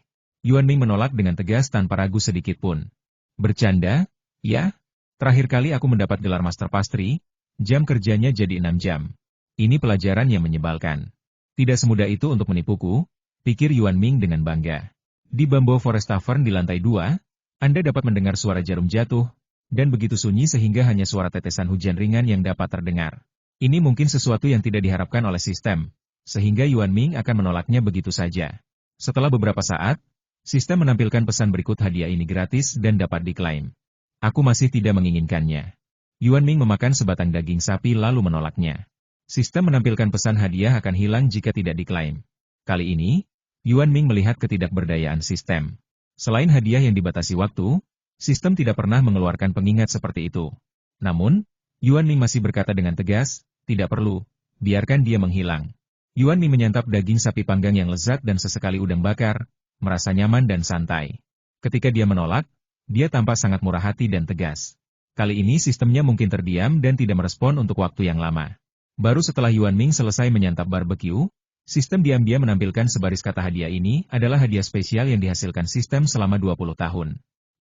Yuan Ming menolak dengan tegas tanpa ragu sedikit pun. Bercanda? Ya? Terakhir kali aku mendapat gelar Master Pastry, jam kerjanya jadi 6 jam. Ini pelajaran yang menyebalkan. Tidak semudah itu untuk menipuku, pikir Yuan Ming dengan bangga. Di Bamboo Forest Tavern di lantai 2, Anda dapat mendengar suara jarum jatuh, dan begitu sunyi sehingga hanya suara tetesan hujan ringan yang dapat terdengar. Ini mungkin sesuatu yang tidak diharapkan oleh sistem, sehingga Yuan Ming akan menolaknya begitu saja. Setelah beberapa saat, sistem menampilkan pesan berikut hadiah ini gratis dan dapat diklaim. Aku masih tidak menginginkannya. Yuan Ming memakan sebatang daging sapi lalu menolaknya. Sistem menampilkan pesan hadiah akan hilang jika tidak diklaim. Kali ini, Yuan Ming melihat ketidakberdayaan sistem. Selain hadiah yang dibatasi waktu, sistem tidak pernah mengeluarkan pengingat seperti itu. Namun, Yuan Ming masih berkata dengan tegas, tidak perlu, biarkan dia menghilang. Yuan Ming menyantap daging sapi panggang yang lezat dan sesekali udang bakar, merasa nyaman dan santai. Ketika dia menolak, dia tampak sangat murah hati dan tegas. Kali ini sistemnya mungkin terdiam dan tidak merespon untuk waktu yang lama. Baru setelah Yuan Ming selesai menyantap barbeque, sistem diam-diam menampilkan sebaris kata hadiah ini adalah hadiah spesial yang dihasilkan sistem selama 20 tahun.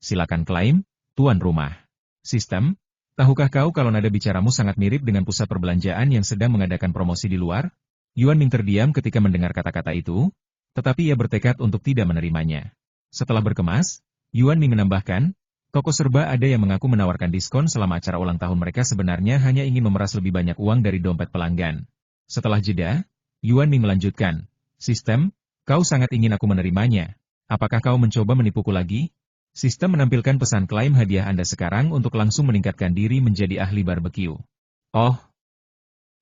Silakan klaim, tuan rumah. Sistem, tahukah kau kalau nada bicaramu sangat mirip dengan pusat perbelanjaan yang sedang mengadakan promosi di luar? Yuan Ming terdiam ketika mendengar kata-kata itu, tetapi ia bertekad untuk tidak menerimanya. Setelah berkemas, Yuan Ming menambahkan, toko serba ada yang mengaku menawarkan diskon selama acara ulang tahun mereka sebenarnya hanya ingin memeras lebih banyak uang dari dompet pelanggan. Setelah jeda, Yuan Ming melanjutkan, sistem, kau sangat ingin aku menerimanya. Apakah kau mencoba menipuku lagi? Sistem menampilkan pesan klaim hadiah Anda sekarang untuk langsung meningkatkan diri menjadi ahli barbeque. Oh,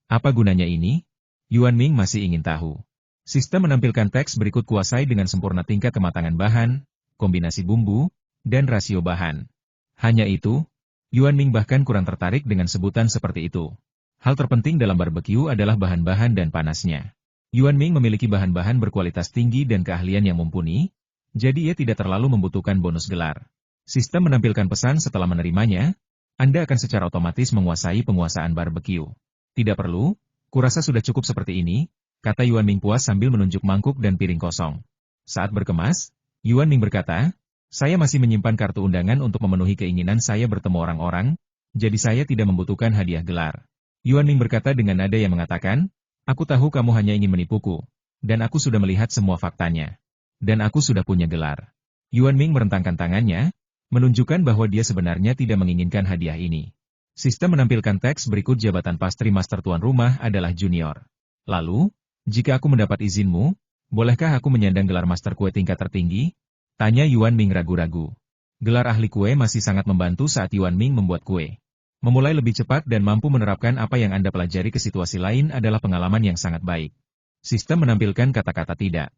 apa gunanya ini? Yuan Ming masih ingin tahu. Sistem menampilkan teks berikut kuasai dengan sempurna tingkat kematangan bahan, kombinasi bumbu, dan rasio bahan. Hanya itu, Yuan Ming bahkan kurang tertarik dengan sebutan seperti itu. Hal terpenting dalam barbeque adalah bahan-bahan dan panasnya. Yuan Ming memiliki bahan-bahan berkualitas tinggi dan keahlian yang mumpuni, jadi ia tidak terlalu membutuhkan bonus gelar. Sistem menampilkan pesan setelah menerimanya, Anda akan secara otomatis menguasai penguasaan barbeque. Tidak perlu, kurasa sudah cukup seperti ini, kata Yuan Ming puas sambil menunjuk mangkuk dan piring kosong. Saat berkemas, Yuan Ming berkata, saya masih menyimpan kartu undangan untuk memenuhi keinginan saya bertemu orang-orang, jadi saya tidak membutuhkan hadiah gelar. Yuan Ming berkata dengan nada yang mengatakan, aku tahu kamu hanya ingin menipuku, dan aku sudah melihat semua faktanya. Dan aku sudah punya gelar. Yuan Ming merentangkan tangannya, menunjukkan bahwa dia sebenarnya tidak menginginkan hadiah ini. Sistem menampilkan teks berikut jabatan pastry master tuan rumah adalah junior. Lalu, jika aku mendapat izinmu, bolehkah aku menyandang gelar master kue tingkat tertinggi? Tanya Yuan Ming ragu-ragu. Gelar ahli kue masih sangat membantu saat Yuan Ming membuat kue. Memulai lebih cepat dan mampu menerapkan apa yang Anda pelajari ke situasi lain adalah pengalaman yang sangat baik. Sistem menampilkan kata-kata tidak.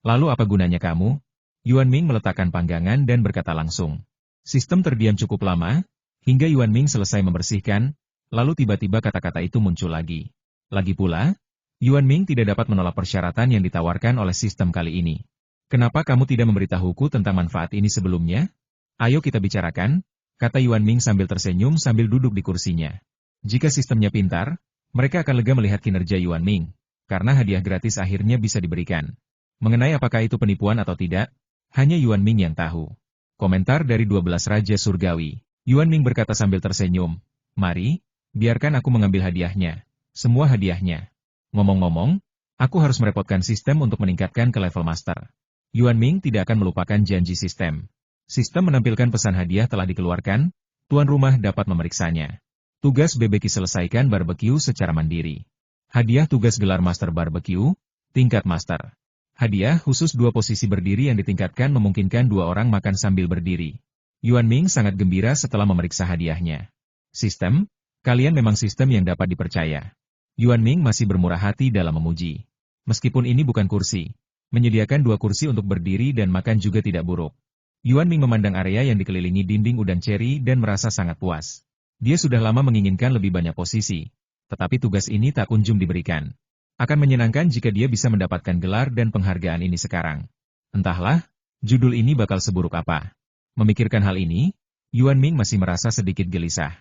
Lalu apa gunanya kamu? Yuan Ming meletakkan panggangan dan berkata langsung. Sistem terdiam cukup lama, hingga Yuan Ming selesai membersihkan, lalu tiba-tiba kata-kata itu muncul lagi. Lagi pula, Yuan Ming tidak dapat menolak persyaratan yang ditawarkan oleh sistem kali ini. Kenapa kamu tidak memberitahuku tentang manfaat ini sebelumnya? Ayo kita bicarakan, kata Yuan Ming sambil tersenyum sambil duduk di kursinya. Jika sistemnya pintar, mereka akan lega melihat kinerja Yuan Ming, karena hadiah gratis akhirnya bisa diberikan. Mengenai apakah itu penipuan atau tidak, hanya Yuan Ming yang tahu. Komentar dari 12 Raja Surgawi. Yuan Ming berkata sambil tersenyum, mari, biarkan aku mengambil hadiahnya. Semua hadiahnya. Ngomong-ngomong, aku harus merepotkan sistem untuk meningkatkan ke level master. Yuan Ming tidak akan melupakan janji sistem. Sistem menampilkan pesan hadiah telah dikeluarkan, tuan rumah dapat memeriksanya. Tugas BBQ selesaikan barbeque secara mandiri. Hadiah tugas gelar master barbeque, tingkat master. Hadiah khusus 2 posisi berdiri yang ditingkatkan memungkinkan 2 orang makan sambil berdiri. Yuan Ming sangat gembira setelah memeriksa hadiahnya. Sistem, kalian memang sistem yang dapat dipercaya. Yuan Ming masih bermurah hati dalam memuji. Meskipun ini bukan kursi, menyediakan 2 kursi untuk berdiri dan makan juga tidak buruk. Yuan Ming memandang area yang dikelilingi dinding udang ceri dan merasa sangat puas. Dia sudah lama menginginkan lebih banyak posisi, tetapi tugas ini tak kunjung diberikan. Akan menyenangkan jika dia bisa mendapatkan gelar dan penghargaan ini sekarang. Entahlah, judul ini bakal seburuk apa. Memikirkan hal ini, Yuan Ming masih merasa sedikit gelisah.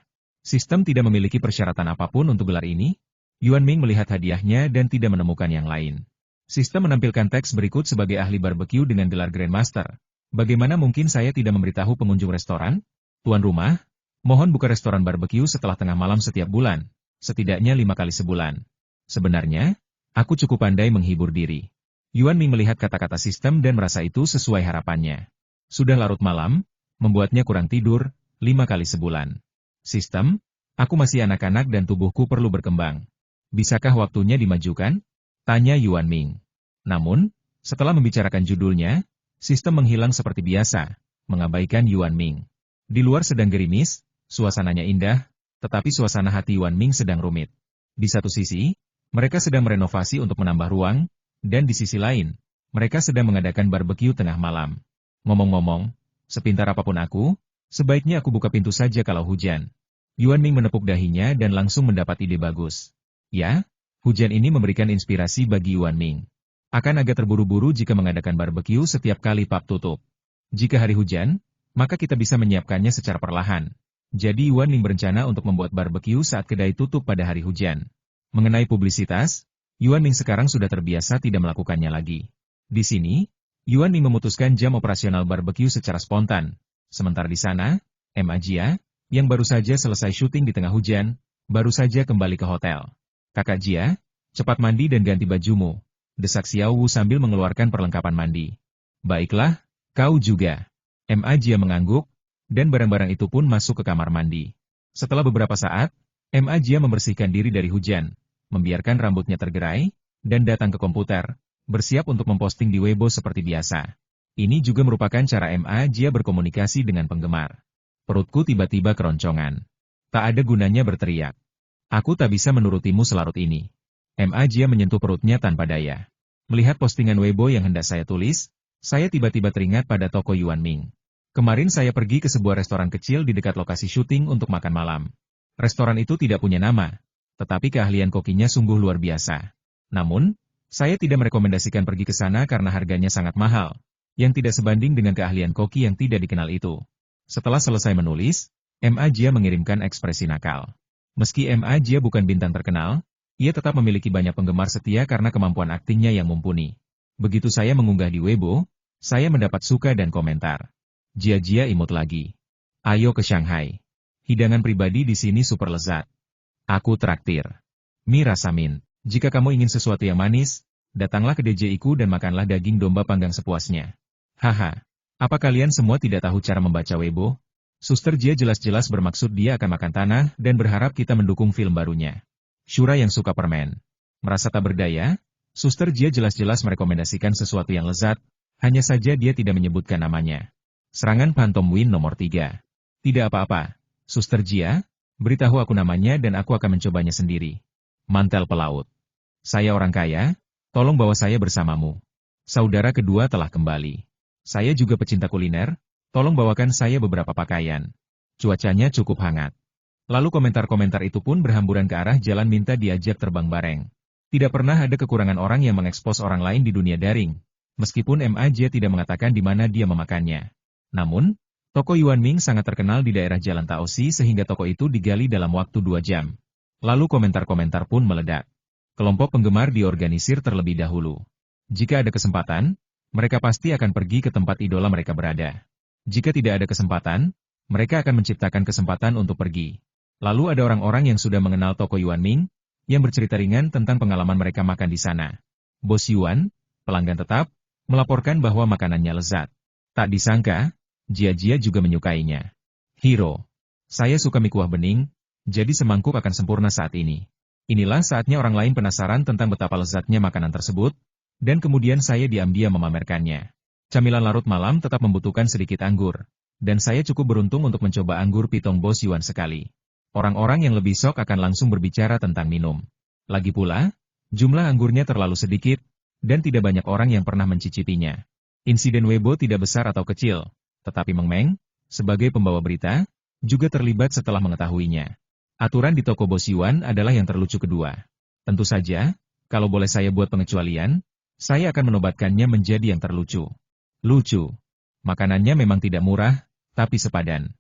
Sistem tidak memiliki persyaratan apapun untuk gelar ini. Yuan Ming melihat hadiahnya dan tidak menemukan yang lain. Sistem menampilkan teks berikut sebagai ahli barbeque dengan gelar Grandmaster. Bagaimana mungkin saya tidak memberitahu pengunjung restoran? Tuan rumah, mohon buka restoran barbeque setelah tengah malam setiap bulan. Setidaknya 5 kali sebulan. Sebenarnya, aku cukup pandai menghibur diri. Yuan Ming melihat kata-kata sistem dan merasa itu sesuai harapannya. Sudah larut malam, membuatnya kurang tidur, 5 kali sebulan. Sistem, aku masih anak-anak dan tubuhku perlu berkembang. Bisakah waktunya dimajukan? Tanya Yuan Ming. Namun, setelah membicarakan judulnya, sistem menghilang seperti biasa, mengabaikan Yuan Ming. Di luar sedang gerimis, suasananya indah, tetapi suasana hati Yuan Ming sedang rumit. Di satu sisi, mereka sedang merenovasi untuk menambah ruang, dan di sisi lain, mereka sedang mengadakan barbeque tengah malam. Ngomong-ngomong, sepintar apapun aku, sebaiknya aku buka pintu saja kalau hujan. Yuan Ming menepuk dahinya dan langsung mendapat ide bagus. Ya, hujan ini memberikan inspirasi bagi Yuan Ming. Akan agak terburu-buru jika mengadakan barbeque setiap kali pub tutup. Jika hari hujan, maka kita bisa menyiapkannya secara perlahan. Jadi Yuan Ming berencana untuk membuat barbeque saat kedai tutup pada hari hujan. Mengenai publisitas, Yuan Ming sekarang sudah terbiasa tidak melakukannya lagi. Di sini, Yuan Ming memutuskan jam operasional barbeque secara spontan. Sementara di sana, Ma Jia, yang baru saja selesai syuting di tengah hujan, baru saja kembali ke hotel. Kakak Jia, cepat mandi dan ganti bajumu, desak Xiao Wu sambil mengeluarkan perlengkapan mandi. Baiklah, kau juga. Ma Jia mengangguk, dan barang-barang itu pun masuk ke kamar mandi. Setelah beberapa saat, Ma Jia membersihkan diri dari hujan, membiarkan rambutnya tergerai, dan datang ke komputer, bersiap untuk memposting di Weibo seperti biasa. Ini juga merupakan cara Ma Jia berkomunikasi dengan penggemar. Perutku tiba-tiba keroncongan. Tak ada gunanya berteriak. Aku tak bisa menurutimu selarut ini. Ma Jia menyentuh perutnya tanpa daya. Melihat postingan Weibo yang hendak saya tulis, saya tiba-tiba teringat pada toko Yuan Ming. Kemarin saya pergi ke sebuah restoran kecil di dekat lokasi syuting untuk makan malam. Restoran itu tidak punya nama, tetapi keahlian kokinya sungguh luar biasa. Namun, saya tidak merekomendasikan pergi ke sana karena harganya sangat mahal, yang tidak sebanding dengan keahlian koki yang tidak dikenal itu. Setelah selesai menulis, Ma Jia mengirimkan ekspresi nakal. Meski Ma Jia bukan bintang terkenal, ia tetap memiliki banyak penggemar setia karena kemampuan aktingnya yang mumpuni. Begitu saya mengunggah di Weibo, saya mendapat suka dan komentar. Jia imut lagi. Ayo ke Shanghai. Hidangan pribadi di sini super lezat. Aku traktir. Mi rasa min. Jika kamu ingin sesuatu yang manis, datanglah ke DJ-ku dan makanlah daging domba panggang sepuasnya. Haha. Apa kalian semua tidak tahu cara membaca Weibo? Suster Jia jelas-jelas bermaksud dia akan makan tanah dan berharap kita mendukung film barunya. Shura yang suka permen. Merasa tak berdaya, Suster Jia jelas-jelas merekomendasikan sesuatu yang lezat, hanya saja dia tidak menyebutkan namanya. Serangan Phantom Win nomor 3. Tidak apa-apa, Suster Jia, beritahu aku namanya dan aku akan mencobanya sendiri. Mantel pelaut. Saya orang kaya, tolong bawa saya bersamamu. Saudara kedua telah kembali. Saya juga pecinta kuliner, tolong bawakan saya beberapa pakaian. Cuacanya cukup hangat. Lalu komentar-komentar itu pun berhamburan ke arah jalan minta diajak terbang bareng. Tidak pernah ada kekurangan orang yang mengekspos orang lain di dunia daring, meskipun Ma Jia tidak mengatakan di mana dia memakannya. Namun, toko Yuan Ming sangat terkenal di daerah Jalan Taoxi sehingga toko itu digali dalam waktu 2 jam. Lalu komentar-komentar pun meledak. Kelompok penggemar diorganisir terlebih dahulu. Jika ada kesempatan, mereka pasti akan pergi ke tempat idola mereka berada. Jika tidak ada kesempatan, mereka akan menciptakan kesempatan untuk pergi. Lalu ada orang-orang yang sudah mengenal toko Yuan Ming, yang bercerita ringan tentang pengalaman mereka makan di sana. Bos Yuan, pelanggan tetap, melaporkan bahwa makanannya lezat. Tak disangka, Jia juga menyukainya. Hiro, saya suka mie kuah bening, jadi semangkuk akan sempurna saat ini. Inilah saatnya orang lain penasaran tentang betapa lezatnya makanan tersebut, dan kemudian saya diam-diam memamerkannya. Camilan larut malam tetap membutuhkan sedikit anggur, dan saya cukup beruntung untuk mencoba anggur pitong Bos Yuan sekali. Orang-orang yang lebih sok akan langsung berbicara tentang minum. Lagi pula, jumlah anggurnya terlalu sedikit, dan tidak banyak orang yang pernah mencicipinya. Insiden Weibo tidak besar atau kecil, tetapi Meng Meng, sebagai pembawa berita, juga terlibat setelah mengetahuinya. Aturan di toko Bos Yuan adalah yang terlucu kedua. Tentu saja, kalau boleh saya buat pengecualian, saya akan menobatkannya menjadi yang terlucu. Lucu. Makanannya memang tidak murah, tapi sepadan.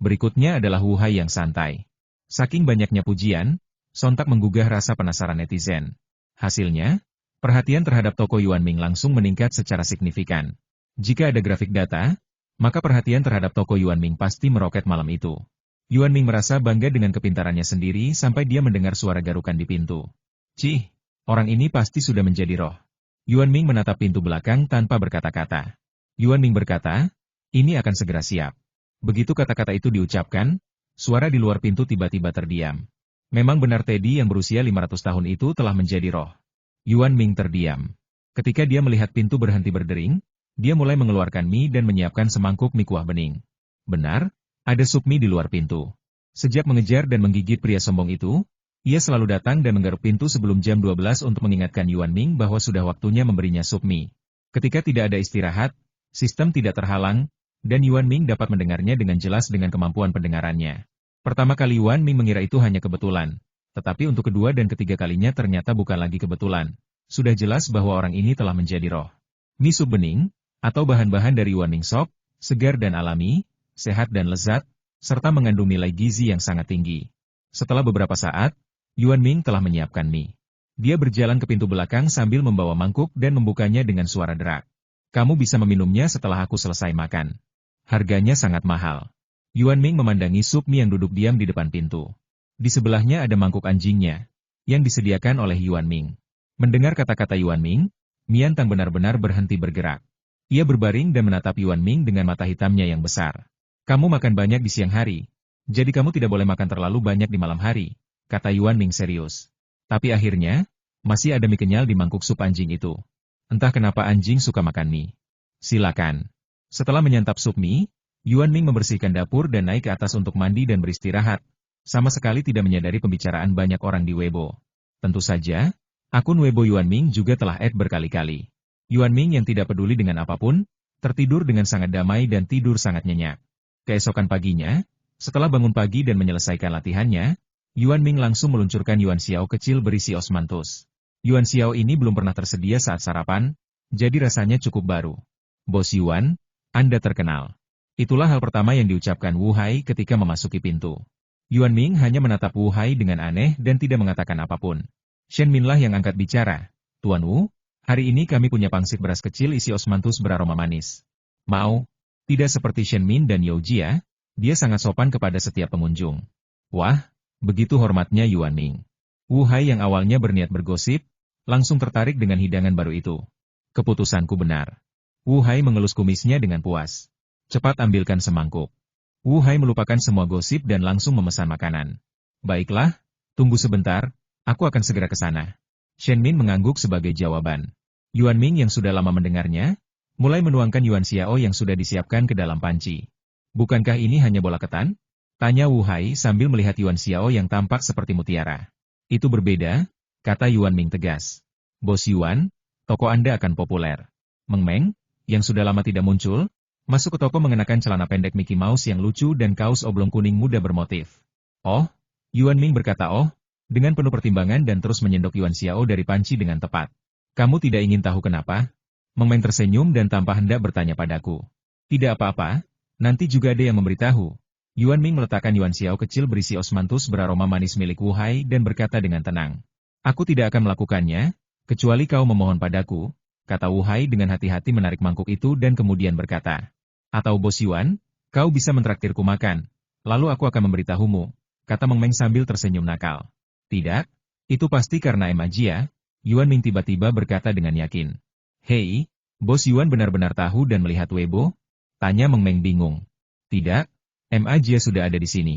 Berikutnya adalah Wu Hai yang santai. Saking banyaknya pujian, sontak menggugah rasa penasaran netizen. Hasilnya, perhatian terhadap toko Yuan Ming langsung meningkat secara signifikan. Jika ada grafik data, maka perhatian terhadap toko Yuan Ming pasti meroket malam itu. Yuan Ming merasa bangga dengan kepintarannya sendiri sampai dia mendengar suara garukan di pintu. Cih, orang ini pasti sudah menjadi roh. Yuan Ming menatap pintu belakang tanpa berkata-kata. Yuan Ming berkata, ini akan segera siap. Begitu kata-kata itu diucapkan, suara di luar pintu tiba-tiba terdiam. Memang benar Teddy yang berusia 500 tahun itu telah menjadi roh. Yuan Ming terdiam. Ketika dia melihat pintu berhenti berdering, dia mulai mengeluarkan mie dan menyiapkan semangkuk mie kuah bening. Benar, ada sup mie di luar pintu. Sejak mengejar dan menggigit pria sombong itu, ia selalu datang dan menggaruk pintu sebelum jam 12 untuk mengingatkan Yuan Ming bahwa sudah waktunya memberinya sup mie. Ketika tidak ada istirahat, sistem tidak terhalang, dan Yuan Ming dapat mendengarnya dengan jelas dengan kemampuan pendengarannya. Pertama kali Yuan Ming mengira itu hanya kebetulan, tetapi untuk kedua dan ketiga kalinya ternyata bukan lagi kebetulan. Sudah jelas bahwa orang ini telah menjadi roh. Mie sup bening, atau bahan-bahan dari Yuan Ming Shop, segar dan alami, sehat dan lezat, serta mengandung nilai gizi yang sangat tinggi. Setelah beberapa saat, Yuan Ming telah menyiapkan mie. Dia berjalan ke pintu belakang sambil membawa mangkuk dan membukanya dengan suara derak. Kamu bisa meminumnya setelah aku selesai makan. Harganya sangat mahal. Yuan Ming memandangi sup mie yang duduk diam di depan pintu. Di sebelahnya ada mangkuk anjingnya, yang disediakan oleh Yuan Ming. Mendengar kata-kata Yuan Ming, Mian Tang benar-benar berhenti bergerak. Ia berbaring dan menatap Yuan Ming dengan mata hitamnya yang besar. Kamu makan banyak di siang hari, jadi kamu tidak boleh makan terlalu banyak di malam hari, kata Yuan Ming serius. Tapi akhirnya, masih ada mie kenyal di mangkuk sup anjing itu. Entah kenapa anjing suka makan mie. Silakan. Setelah menyantap sup mie, Yuan Ming membersihkan dapur dan naik ke atas untuk mandi dan beristirahat. Sama sekali tidak menyadari pembicaraan banyak orang di Weibo. Tentu saja, akun Weibo Yuan Ming juga telah add berkali-kali. Yuan Ming yang tidak peduli dengan apapun, tertidur dengan sangat damai dan tidur sangat nyenyak. Keesokan paginya, setelah bangun pagi dan menyelesaikan latihannya, Yuan Ming langsung meluncurkan Yuan Xiao kecil berisi osmanthus. Yuan Xiao ini belum pernah tersedia saat sarapan, jadi rasanya cukup baru. Bos Yuan, Anda terkenal. Itulah hal pertama yang diucapkan Wu Hai ketika memasuki pintu. Yuan Ming hanya menatap Wu Hai dengan aneh dan tidak mengatakan apapun. Shen Minlah yang angkat bicara. Tuan Wu, hari ini kami punya pangsit beras kecil isi osmanthus beraroma manis. Mau? Tidak seperti Shen Min dan Yao Jia, dia sangat sopan kepada setiap pengunjung. Wah, begitu hormatnya Yuan Ming. Wu Hai yang awalnya berniat bergosip, langsung tertarik dengan hidangan baru itu. Keputusanku benar. Wu Hai mengelus kumisnya dengan puas. Cepat ambilkan semangkuk. Wu Hai melupakan semua gosip dan langsung memesan makanan. Baiklah, tunggu sebentar, aku akan segera ke sana. Shen Min mengangguk sebagai jawaban. Yuan Ming yang sudah lama mendengarnya, mulai menuangkan Yuan Xiao yang sudah disiapkan ke dalam panci. Bukankah ini hanya bola ketan? Tanya Wu Hai sambil melihat Yuan Xiao yang tampak seperti mutiara. Itu berbeda, kata Yuan Ming tegas. Bos Yuan, toko Anda akan populer. Meng Meng, yang sudah lama tidak muncul, masuk ke toko mengenakan celana pendek Mickey Mouse yang lucu dan kaos oblong kuning muda bermotif. Oh, Yuan Ming berkata oh, dengan penuh pertimbangan dan terus menyendok Yuan Xiao dari panci dengan tepat. Kamu tidak ingin tahu kenapa? Meng Meng tersenyum dan tanpa hendak bertanya padaku. Tidak apa-apa, nanti juga ada yang memberitahu. Yuan Ming meletakkan Yuan Xiao kecil berisi osmanthus beraroma manis milik Wu Hai dan berkata dengan tenang. Aku tidak akan melakukannya, kecuali kau memohon padaku, kata Wu Hai dengan hati-hati menarik mangkuk itu dan kemudian berkata. Atau Bos Yuan, kau bisa mentraktirku makan, lalu aku akan memberitahumu, kata Meng Meng sambil tersenyum nakal. Tidak, itu pasti karena Emma Jia, Yuan Ming tiba-tiba berkata dengan yakin. Hei, Bos Yuan benar-benar tahu dan melihat Weibo? Tanya Meng Meng bingung. Tidak, Emma Jia sudah ada di sini.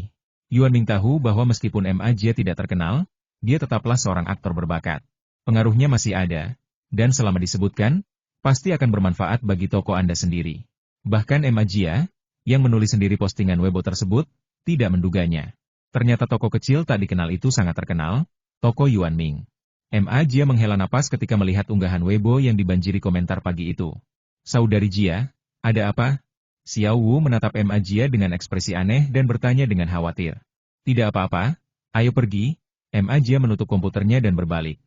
Yuan Ming tahu bahwa meskipun Emma Jia tidak terkenal, dia tetaplah seorang aktor berbakat. Pengaruhnya masih ada, dan selama disebutkan, pasti akan bermanfaat bagi toko Anda sendiri. Bahkan Emma Jia, yang menulis sendiri postingan Weibo tersebut, tidak menduganya. Ternyata toko kecil tak dikenal itu sangat terkenal, toko Yuan Ming. Emma Jia menghela napas ketika melihat unggahan Weibo yang dibanjiri komentar pagi itu. Saudari Jia, ada apa? Xiao Wu menatap Emma Jia dengan ekspresi aneh dan bertanya dengan khawatir. Tidak apa-apa, ayo pergi. Emma Jia menutup komputernya dan berbalik.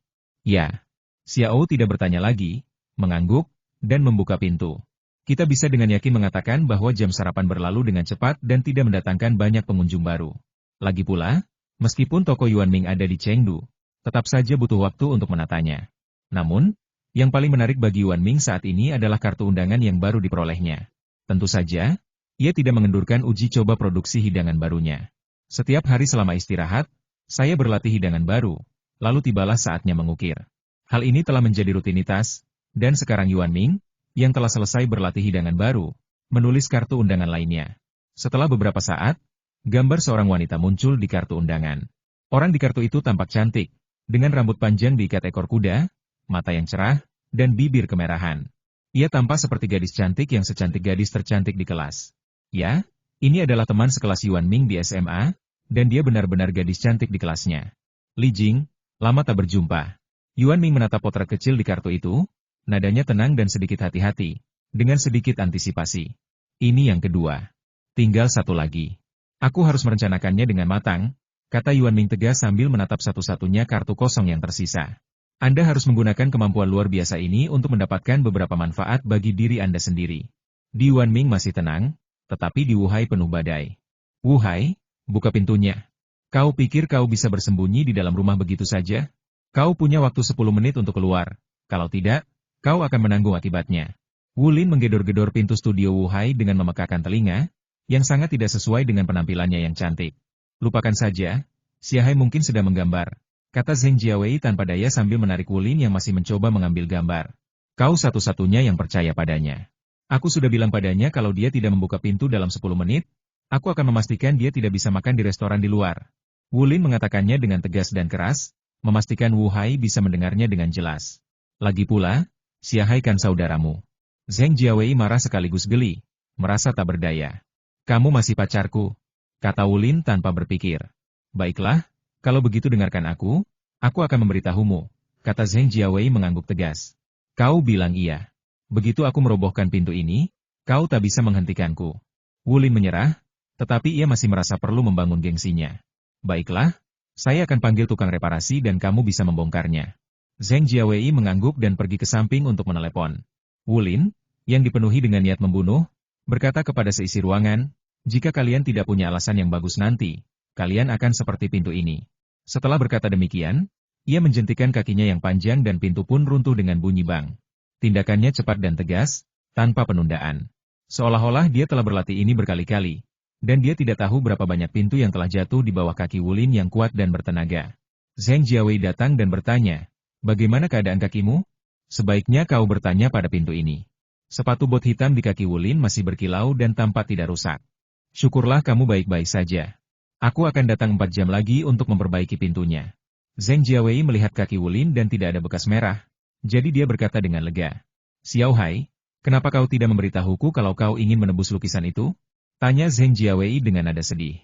Ya. Xiao tidak bertanya lagi, mengangguk, dan membuka pintu. Kita bisa dengan yakin mengatakan bahwa jam sarapan berlalu dengan cepat dan tidak mendatangkan banyak pengunjung baru. Lagi pula, meskipun toko Yuanming ada di Chengdu, tetap saja butuh waktu untuk menatanya. Namun, yang paling menarik bagi Yuanming saat ini adalah kartu undangan yang baru diperolehnya. Tentu saja, ia tidak mengendurkan uji coba produksi hidangan barunya. Setiap hari selama istirahat, saya berlatih hidangan baru, lalu tibalah saatnya mengukir. Hal ini telah menjadi rutinitas, dan sekarang Yuanming, yang telah selesai berlatih hidangan baru, menulis kartu undangan lainnya. Setelah beberapa saat, gambar seorang wanita muncul di kartu undangan. Orang di kartu itu tampak cantik, dengan rambut panjang diikat ekor kuda, mata yang cerah, dan bibir kemerahan. Ia tampak seperti gadis cantik yang secantik gadis tercantik di kelas. Ya, ini adalah teman sekelas Yuanming di SMA, dan dia benar-benar gadis cantik di kelasnya. Li Jing, lama tak berjumpa. Yuanming menatap potret kecil di kartu itu, nadanya tenang dan sedikit hati-hati, dengan sedikit antisipasi. Ini yang kedua. Tinggal satu lagi. Aku harus merencanakannya dengan matang, kata Yuanming tegas sambil menatap satu-satunya kartu kosong yang tersisa. Anda harus menggunakan kemampuan luar biasa ini untuk mendapatkan beberapa manfaat bagi diri Anda sendiri. Di Yuanming masih tenang, tetapi di Wuhai penuh badai. Wuhai, buka pintunya. Kau pikir kau bisa bersembunyi di dalam rumah begitu saja? Kau punya waktu 10 menit untuk keluar. Kalau tidak, kau akan menanggung akibatnya. Wulin menggedor-gedor pintu studio Wuhai dengan memekakan telinga, yang sangat tidak sesuai dengan penampilannya yang cantik. Lupakan saja, Xiahai mungkin sedang menggambar, kata Zheng Jiawei tanpa daya sambil menarik Wulin yang masih mencoba mengambil gambar. Kau satu-satunya yang percaya padanya. Aku sudah bilang padanya kalau dia tidak membuka pintu dalam 10 menit, aku akan memastikan dia tidak bisa makan di restoran di luar. Wulin mengatakannya dengan tegas dan keras, memastikan Wuhai bisa mendengarnya dengan jelas. Lagi pula, Xiahai kan saudaramu. Zheng Jiawei marah sekaligus geli, merasa tak berdaya. Kamu masih pacarku, kata Wulin tanpa berpikir. Baiklah, kalau begitu dengarkan aku akan memberitahumu, kata Zheng Jiawei mengangguk tegas. Kau bilang iya. Begitu aku merobohkan pintu ini, kau tak bisa menghentikanku. Wulin menyerah, tetapi ia masih merasa perlu membangun gengsinya. Baiklah, saya akan panggil tukang reparasi dan kamu bisa membongkarnya. Zheng Jiawei mengangguk dan pergi ke samping untuk menelepon. Wulin, yang dipenuhi dengan niat membunuh, berkata kepada seisi ruangan, jika kalian tidak punya alasan yang bagus nanti, kalian akan seperti pintu ini. Setelah berkata demikian, ia menjentikan kakinya yang panjang dan pintu pun runtuh dengan bunyi bang. Tindakannya cepat dan tegas, tanpa penundaan. Seolah-olah dia telah berlatih ini berkali-kali, dan dia tidak tahu berapa banyak pintu yang telah jatuh di bawah kaki Wulin yang kuat dan bertenaga. Zheng Jiawei datang dan bertanya, bagaimana keadaan kakimu? Sebaiknya kau bertanya pada pintu ini. Sepatu bot hitam di kaki Wulin masih berkilau dan tampak tidak rusak. Syukurlah kamu baik-baik saja. Aku akan datang 4 jam lagi untuk memperbaiki pintunya. Zheng Jiawei melihat kaki Wulin dan tidak ada bekas merah. Jadi dia berkata dengan lega. Xiao Hai, kenapa kau tidak memberitahuku kalau kau ingin menebus lukisan itu? Tanya Zheng Jiawei dengan nada sedih.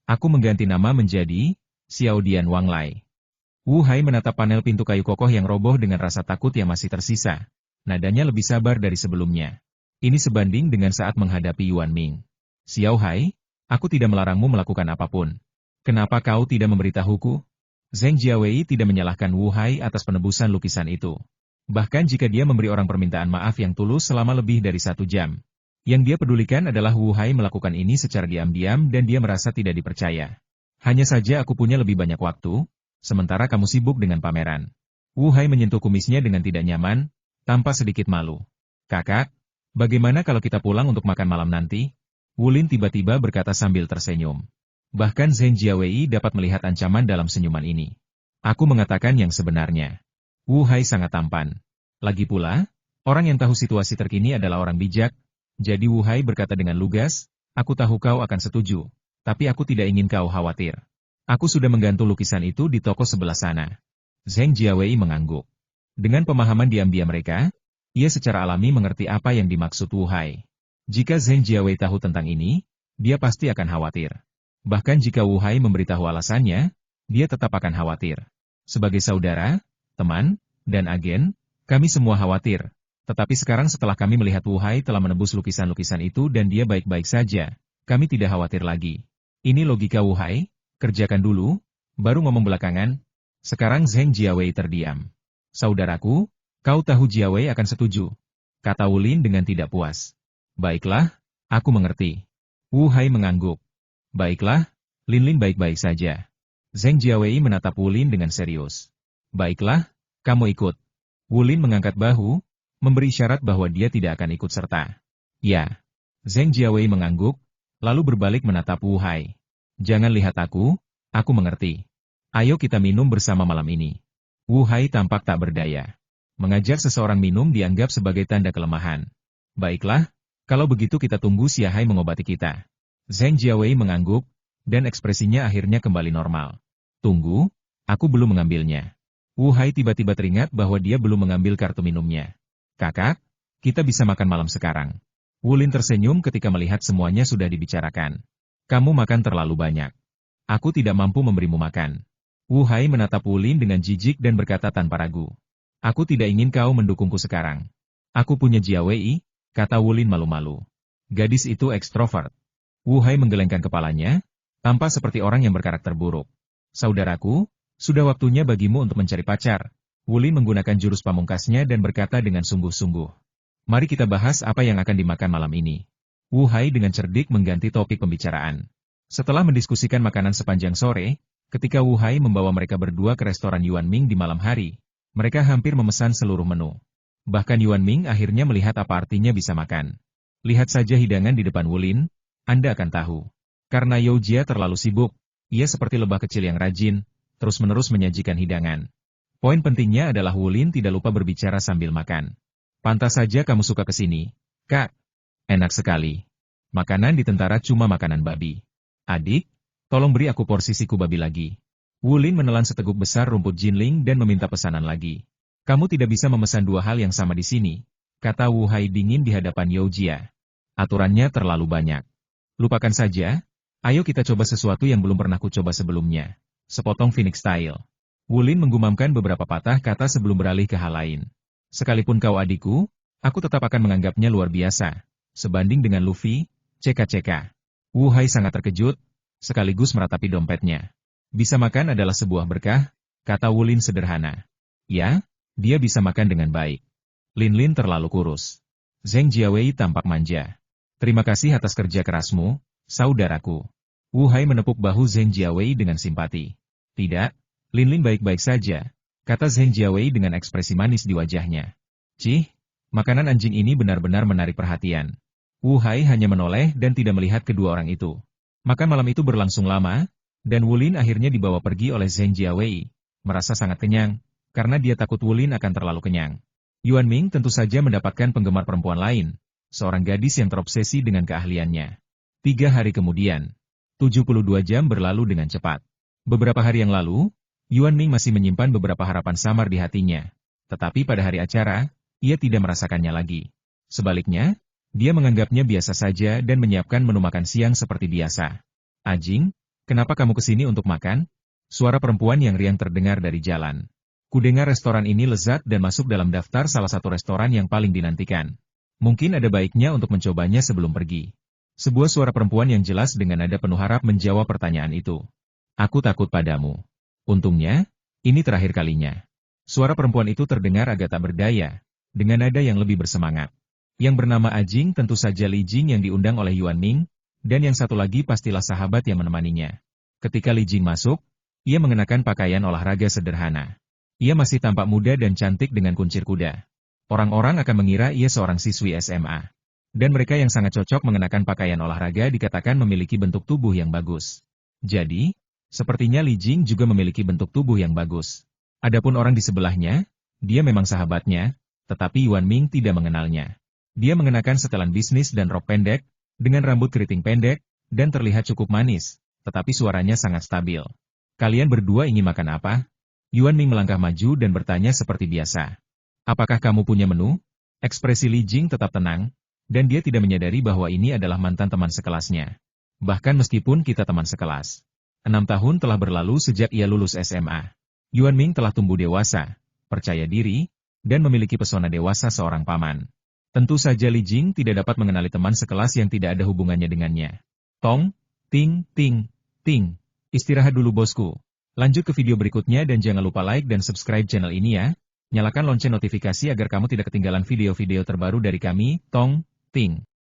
Aku mengganti nama menjadi Xiao Dian Wang Lai. Wu Hai menatap panel pintu kayu kokoh yang roboh dengan rasa takut yang masih tersisa. Nadanya lebih sabar dari sebelumnya. Ini sebanding dengan saat menghadapi Yuanming. Xiao Hai, aku tidak melarangmu melakukan apapun. Kenapa kau tidak memberitahuku? Zheng Jiawei tidak menyalahkan Wu Hai atas penebusan lukisan itu. Bahkan jika dia memberi orang permintaan maaf yang tulus selama lebih dari 1 jam. Yang dia pedulikan adalah Wu Hai melakukan ini secara diam-diam dan dia merasa tidak dipercaya. Hanya saja aku punya lebih banyak waktu, sementara kamu sibuk dengan pameran. Wu Hai menyentuh kumisnya dengan tidak nyaman, tanpa sedikit malu. Kakak, bagaimana kalau kita pulang untuk makan malam nanti? Wulin tiba-tiba berkata sambil tersenyum. Bahkan Zheng Jiawei dapat melihat ancaman dalam senyuman ini. Aku mengatakan yang sebenarnya. Wu Hai sangat tampan. Lagi pula, orang yang tahu situasi terkini adalah orang bijak, jadi Wu Hai berkata dengan lugas, aku tahu kau akan setuju, tapi aku tidak ingin kau khawatir. Aku sudah menggantung lukisan itu di toko sebelah sana. Zheng Jiawei mengangguk. Dengan pemahaman diam-diam mereka, ia secara alami mengerti apa yang dimaksud Wu Hai. Jika Zheng Jiawei tahu tentang ini, dia pasti akan khawatir. Bahkan jika Wu Hai memberitahu alasannya, dia tetap akan khawatir. Sebagai saudara, teman, dan agen, kami semua khawatir. Tetapi sekarang setelah kami melihat Wu Hai telah menebus lukisan-lukisan itu dan dia baik-baik saja, kami tidak khawatir lagi. Ini logika Wu Hai, kerjakan dulu, baru ngomong belakangan. Sekarang Zheng Jiawei terdiam. Saudaraku, kau tahu Jiawei akan setuju, kata Wulin dengan tidak puas. Baiklah, aku mengerti. Wu Hai mengangguk. Baiklah, Linlin baik-baik saja. Zheng Jiawei menatap Wu Lin dengan serius. Baiklah, kamu ikut. Wu Lin mengangkat bahu, memberi isyarat bahwa dia tidak akan ikut serta. Ya. Zheng Jiawei mengangguk, lalu berbalik menatap Wu Hai. Jangan lihat aku mengerti. Ayo kita minum bersama malam ini. Wu Hai tampak tak berdaya. Mengajak seseorang minum dianggap sebagai tanda kelemahan. Baiklah, kalau begitu kita tunggu si Hai mengobati kita. Zheng Jiawei mengangguk, dan ekspresinya akhirnya kembali normal. Tunggu, aku belum mengambilnya. Wu Hai tiba-tiba teringat bahwa dia belum mengambil kartu minumnya. Kakak, kita bisa makan malam sekarang. Wu Lin tersenyum ketika melihat semuanya sudah dibicarakan. Kamu makan terlalu banyak. Aku tidak mampu memberimu makan. Wu Hai menatap Wu Lin dengan jijik dan berkata tanpa ragu. Aku tidak ingin kau mendukungku sekarang. Aku punya Jiawei, kata Wu Lin malu-malu. Gadis itu ekstrovert. Wu Hai menggelengkan kepalanya, tampak seperti orang yang berkarakter buruk. Saudaraku, sudah waktunya bagimu untuk mencari pacar. Wu Lin menggunakan jurus pamungkasnya dan berkata dengan sungguh-sungguh. Mari kita bahas apa yang akan dimakan malam ini. Wu Hai dengan cerdik mengganti topik pembicaraan. Setelah mendiskusikan makanan sepanjang sore, ketika Wu Hai membawa mereka berdua ke restoran Yuan Ming di malam hari, mereka hampir memesan seluruh menu. Bahkan Yuan Ming akhirnya melihat apa artinya bisa makan. Lihat saja hidangan di depan Wu Lin, Anda akan tahu. Karena Yao Jia terlalu sibuk, ia seperti lebah kecil yang rajin, terus-menerus menyajikan hidangan. Poin pentingnya adalah Wu Lin tidak lupa berbicara sambil makan. Pantas saja kamu suka ke sini, Kak. Enak sekali. Makanan di tentara cuma makanan babi. Adik, tolong beri aku porsi siku babi lagi. Wu Lin menelan seteguk besar rumput jinling dan meminta pesanan lagi. Kamu tidak bisa memesan dua hal yang sama di sini, kata Wu Hai dingin di hadapan Yao Jia. Aturannya terlalu banyak. Lupakan saja. Ayo kita coba sesuatu yang belum pernah ku coba sebelumnya. Sepotong Phoenix Style. Wu Lin menggumamkan beberapa patah kata sebelum beralih ke hal lain. Sekalipun kau adikku, aku tetap akan menganggapnya luar biasa. Sebanding dengan Luffy, CKCK. Wu Hai sangat terkejut, sekaligus meratapi dompetnya. Bisa makan adalah sebuah berkah, kata Wu Lin sederhana. Ya, dia bisa makan dengan baik. Lin terlalu kurus. Zheng Jiawei tampak manja. Terima kasih atas kerja kerasmu, saudaraku. Wu Hai menepuk bahu Zheng Jiawei dengan simpati. Tidak, Lin baik-baik saja, kata Zheng Jiawei dengan ekspresi manis di wajahnya. Cih, makanan anjing ini benar-benar menarik perhatian. Wu Hai hanya menoleh dan tidak melihat kedua orang itu. Makan malam itu berlangsung lama, dan Wu Lin akhirnya dibawa pergi oleh Zheng Jiawei, merasa sangat kenyang, karena dia takut Wu Lin akan terlalu kenyang. Yuan Ming tentu saja mendapatkan penggemar perempuan lain, seorang gadis yang terobsesi dengan keahliannya. 3 hari kemudian, 72 jam berlalu dengan cepat. Beberapa hari yang lalu, Yuan Ming masih menyimpan beberapa harapan samar di hatinya. Tetapi pada hari acara, ia tidak merasakannya lagi. Sebaliknya, dia menganggapnya biasa saja dan menyiapkan menu makan siang seperti biasa. Ajing, kenapa kamu kesini untuk makan? Suara perempuan yang riang terdengar dari jalan. Kudengar restoran ini lezat dan masuk dalam daftar salah satu restoran yang paling dinantikan. Mungkin ada baiknya untuk mencobanya sebelum pergi. Sebuah suara perempuan yang jelas dengan nada penuh harap menjawab pertanyaan itu. Aku takut padamu. Untungnya, ini terakhir kalinya. Suara perempuan itu terdengar agak tak berdaya, dengan nada yang lebih bersemangat. Yang bernama Ajing tentu saja Li Jing yang diundang oleh Yuan Ming, dan yang satu lagi pastilah sahabat yang menemaninya. Ketika Li Jing masuk, ia mengenakan pakaian olahraga sederhana. Ia masih tampak muda dan cantik dengan kuncir kuda. Orang-orang akan mengira ia seorang siswi SMA. Dan mereka yang sangat cocok mengenakan pakaian olahraga dikatakan memiliki bentuk tubuh yang bagus. Jadi, sepertinya Li Jing juga memiliki bentuk tubuh yang bagus. Adapun orang di sebelahnya, dia memang sahabatnya, tetapi Yuan Ming tidak mengenalnya. Dia mengenakan setelan bisnis dan rok pendek, dengan rambut keriting pendek, dan terlihat cukup manis, tetapi suaranya sangat stabil. Kalian berdua ingin makan apa? Yuan Ming melangkah maju dan bertanya seperti biasa. Apakah kamu punya menu? Ekspresi Li Jing tetap tenang, dan dia tidak menyadari bahwa ini adalah mantan teman sekelasnya. Bahkan meskipun kita teman sekelas. 6 tahun telah berlalu sejak ia lulus SMA. Yuan Ming telah tumbuh dewasa, percaya diri, dan memiliki pesona dewasa seorang paman. Tentu saja Li Jing tidak dapat mengenali teman sekelas yang tidak ada hubungannya dengannya. Tong, ting, ting, ting. Istirahat dulu bosku. Lanjut ke video berikutnya dan jangan lupa like dan subscribe channel ini ya. Nyalakan lonceng notifikasi agar kamu tidak ketinggalan video-video terbaru dari kami, Tong, Ting.